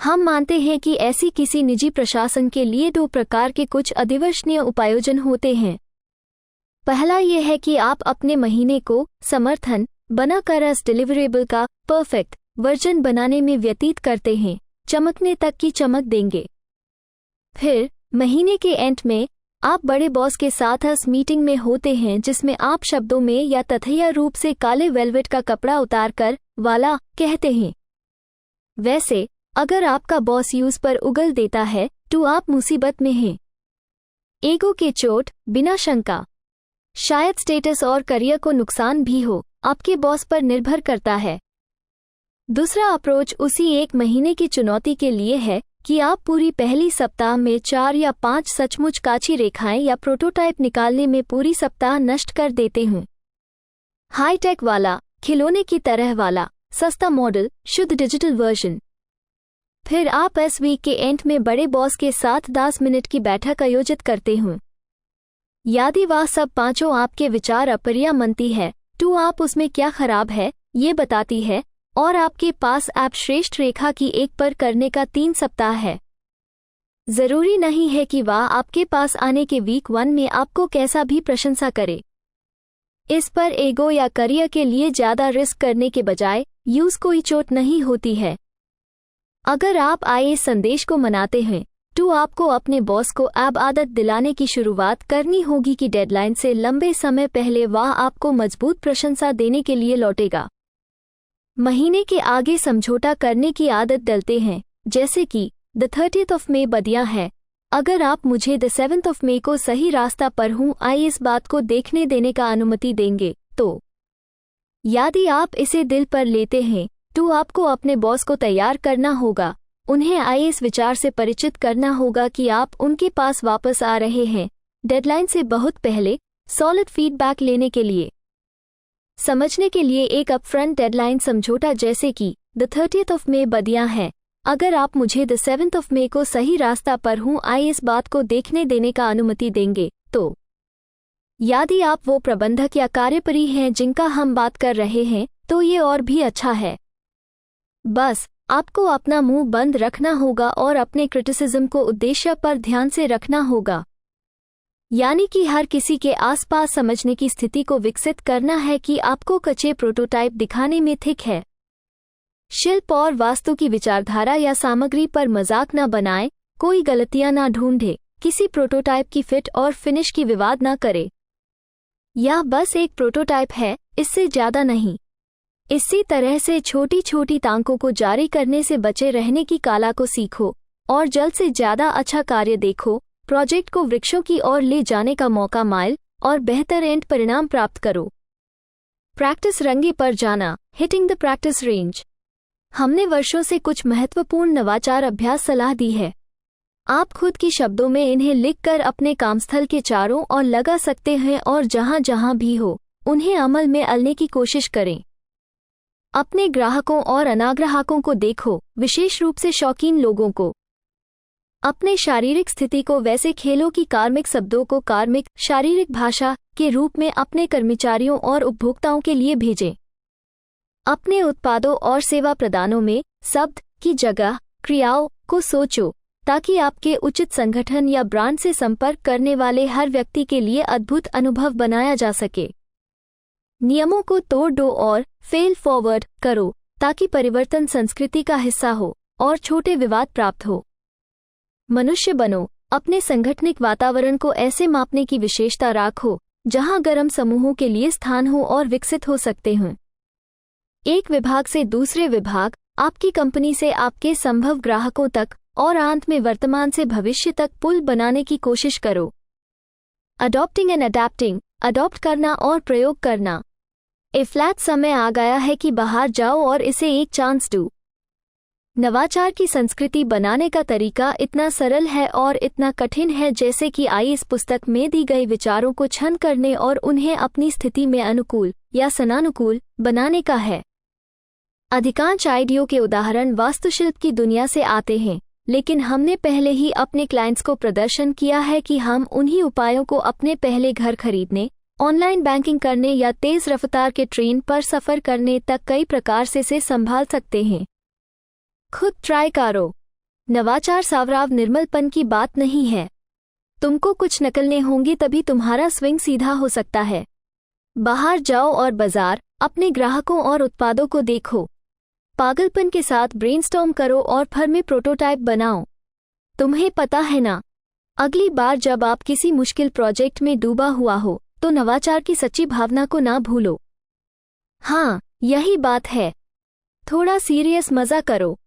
हम मानते हैं कि ऐसी किसी निजी प्रशासन के लिए 2 प्रकार के कुछ अधिवर्षनीय उपायोजन होते हैं। पहला यह है कि आप अपने महीने को समर्थन बनाकर इस डिलीवरेबल का परफेक्ट वर्जन बनाने में व्यतीत करते हैं, चमकने तक की चमक देंगे। फिर महीने के एंड में आप बड़े बॉस के साथ इस मीटिंग में होते हैं जिसमें आप शब्दों में या तथ्य रूप से काले वेलवेट का कपड़ा उतारकर वाला कहते हैं। वैसे अगर आपका बॉस यूज पर उगल देता है तो आप मुसीबत में हैं। ईगो के चोट बिना शंका। शायद स्टेटस और करियर को नुकसान भी हो, आपके बॉस पर निर्भर करता है। दूसरा अप्रोच उसी 1 महीने की चुनौती के लिए है कि आप पूरी पहली सप्ताह में 4 या 5 सचमुच काची रेखाएं या प्रोटोटाइप निकालने में पूरी सप्ताह नष्ट कर देते हैं। हाईटेक वाला, खिलौने की तरह वाला, सस्ता मॉडल, शुद्ध डिजिटल वर्जन। फिर आप इस वीक के एंड में बड़े बॉस के साथ 10 मिनट की बैठक आयोजित करते हैं। यदि वह सब 5 आपके विचार अप्रिय मनती है तो आप उसमें क्या खराब है ये बताती है और आपके पास ऐप श्रेष्ठ रेखा की 1 पर करने का 3 सप्ताह है। जरूरी नहीं है कि वह आपके पास आने के वीक 1 में आपको कैसा भी प्रशंसा करे। इस पर ईगो या करियर के लिए ज्यादा रिस्क करने के बजाय यूज कोई चोट नहीं होती है। अगर आप आए संदेश को मनाते हैं तो आपको अपने बॉस को अब आदत दिलाने की शुरुआत करनी होगी कि डेडलाइन से लंबे समय पहले वह आपको मजबूत प्रशंसा देने के लिए लौटेगा। महीने के आगे समझौता करने की आदत डलते हैं, जैसे कि द 30th of May बदिया है, अगर आप मुझे द 7th of May को सही रास्ता पर हूँ आइए इस बात को देखने देने का अनुमति देंगे। तो यदि आप इसे दिल पर लेते हैं तो आपको अपने बॉस को तैयार करना होगा, उन्हें आइए इस विचार से परिचित करना होगा कि आप उनके पास वापस आ रहे हैं डेडलाइन से बहुत पहले सॉलिड फीडबैक लेने के लिए। समझने के लिए एक अपफ्रंट डेडलाइन समझौता जैसे कि द 30th of May बदिया है, अगर आप मुझे द 7th of May को सही रास्ता पर हूँ आइए इस बात को देखने देने का अनुमति देंगे। तो यदि आप वो प्रबंधक या कार्यपरी हैं जिनका हम बात कर रहे हैं तो ये और भी अच्छा है। बस आपको अपना मुंह बंद रखना होगा और अपने क्रिटिसिज्म को उद्देश्य पर ध्यान से रखना होगा, यानी कि हर किसी के आसपास समझने की स्थिति को विकसित करना है कि आपको कच्चे प्रोटोटाइप दिखाने में थिक है। शिल्प और वास्तु की विचारधारा या सामग्री पर मजाक न बनाएं, कोई गलतियां न ढूंढे, किसी प्रोटोटाइप की फिट और फिनिश की विवाद न करे। यह बस एक प्रोटोटाइप है, इससे ज्यादा नहीं। इसी तरह से छोटी छोटी तांकों को जारी करने से बचे रहने की कला को सीखो और जल्द से ज्यादा अच्छा कार्य देखो, प्रोजेक्ट को वृक्षों की ओर ले जाने का मौका माइल और बेहतर एंड परिणाम प्राप्त करो। प्रैक्टिस रंगे पर जाना, हिटिंग द प्रैक्टिस रेंज। हमने वर्षों से कुछ महत्वपूर्ण नवाचार अभ्यास सलाह दी है। आप खुद की शब्दों में इन्हें लिखकर अपने कामस्थल के चारों ओर लगा सकते हैं और जहां जहां भी हो उन्हें अमल में लाने की कोशिश करें। अपने ग्राहकों और अनाग्राहकों को देखो, विशेष रूप से शौकीन लोगों को। अपने शारीरिक स्थिति को वैसे खेलों की कार्मिक शब्दों को कार्मिक शारीरिक भाषा के रूप में अपने कर्मचारियों और उपभोक्ताओं के लिए भेजें। अपने उत्पादों और सेवा प्रदानों में शब्द की जगह क्रियाओं को सोचो ताकि आपके उचित संगठन या ब्रांड से संपर्क करने वाले हर व्यक्ति के लिए अद्भुत अनुभव बनाया जा सके। नियमों को तोड़ दो और फेल फॉरवर्ड करो ताकि परिवर्तन संस्कृति का हिस्सा हो और छोटे विवाद प्राप्त हो। मनुष्य बनो, अपने संगठनिक वातावरण को ऐसे मापने की विशेषता राखो जहां गर्म समूहों के लिए स्थान हो और विकसित हो सकते हों। एक विभाग से दूसरे विभाग, आपकी कंपनी से आपके संभव ग्राहकों तक और अंत में वर्तमान से भविष्य तक पुल बनाने की कोशिश करो। अडॉप्टिंग एंड अडैप्टिंग, अडॉप्ट करना और प्रयोग करना। फ्लैट समय आ गया है कि बाहर जाओ और इसे एक चांस दो। नवाचार की संस्कृति बनाने का तरीका इतना सरल है और इतना कठिन है जैसे कि आई इस पुस्तक में दी गई विचारों को छंद करने और उन्हें अपनी स्थिति में अनुकूल या सनानुकूल बनाने का है। अधिकांश आइडियो के उदाहरण वास्तुशिल्प की दुनिया से आते हैं, लेकिन हमने पहले ही अपने क्लाइंट्स को प्रदर्शन किया है कि हम उन्हीं उपायों को अपने पहले घर खरीदने, ऑनलाइन बैंकिंग करने या तेज रफ्तार के ट्रेन पर सफ़र करने तक कई प्रकार से संभाल सकते हैं। खुद ट्राई करो। नवाचार सावराव निर्मलपन की बात नहीं है। तुमको कुछ नकलने होंगी तभी तुम्हारा स्विंग सीधा हो सकता है। बाहर जाओ और बाजार, अपने ग्राहकों और उत्पादों को देखो। पागलपन के साथ ब्रेनस्टॉर्म करो और फिर में प्रोटोटाइप बनाओ। तुम्हें पता है ना, अगली बार जब आप किसी मुश्किल प्रोजेक्ट में डूबा हुआ हो तो नवाचार की सच्ची भावना को ना भूलो। हाँ, यही बात है। थोड़ा सीरियस मजा करो।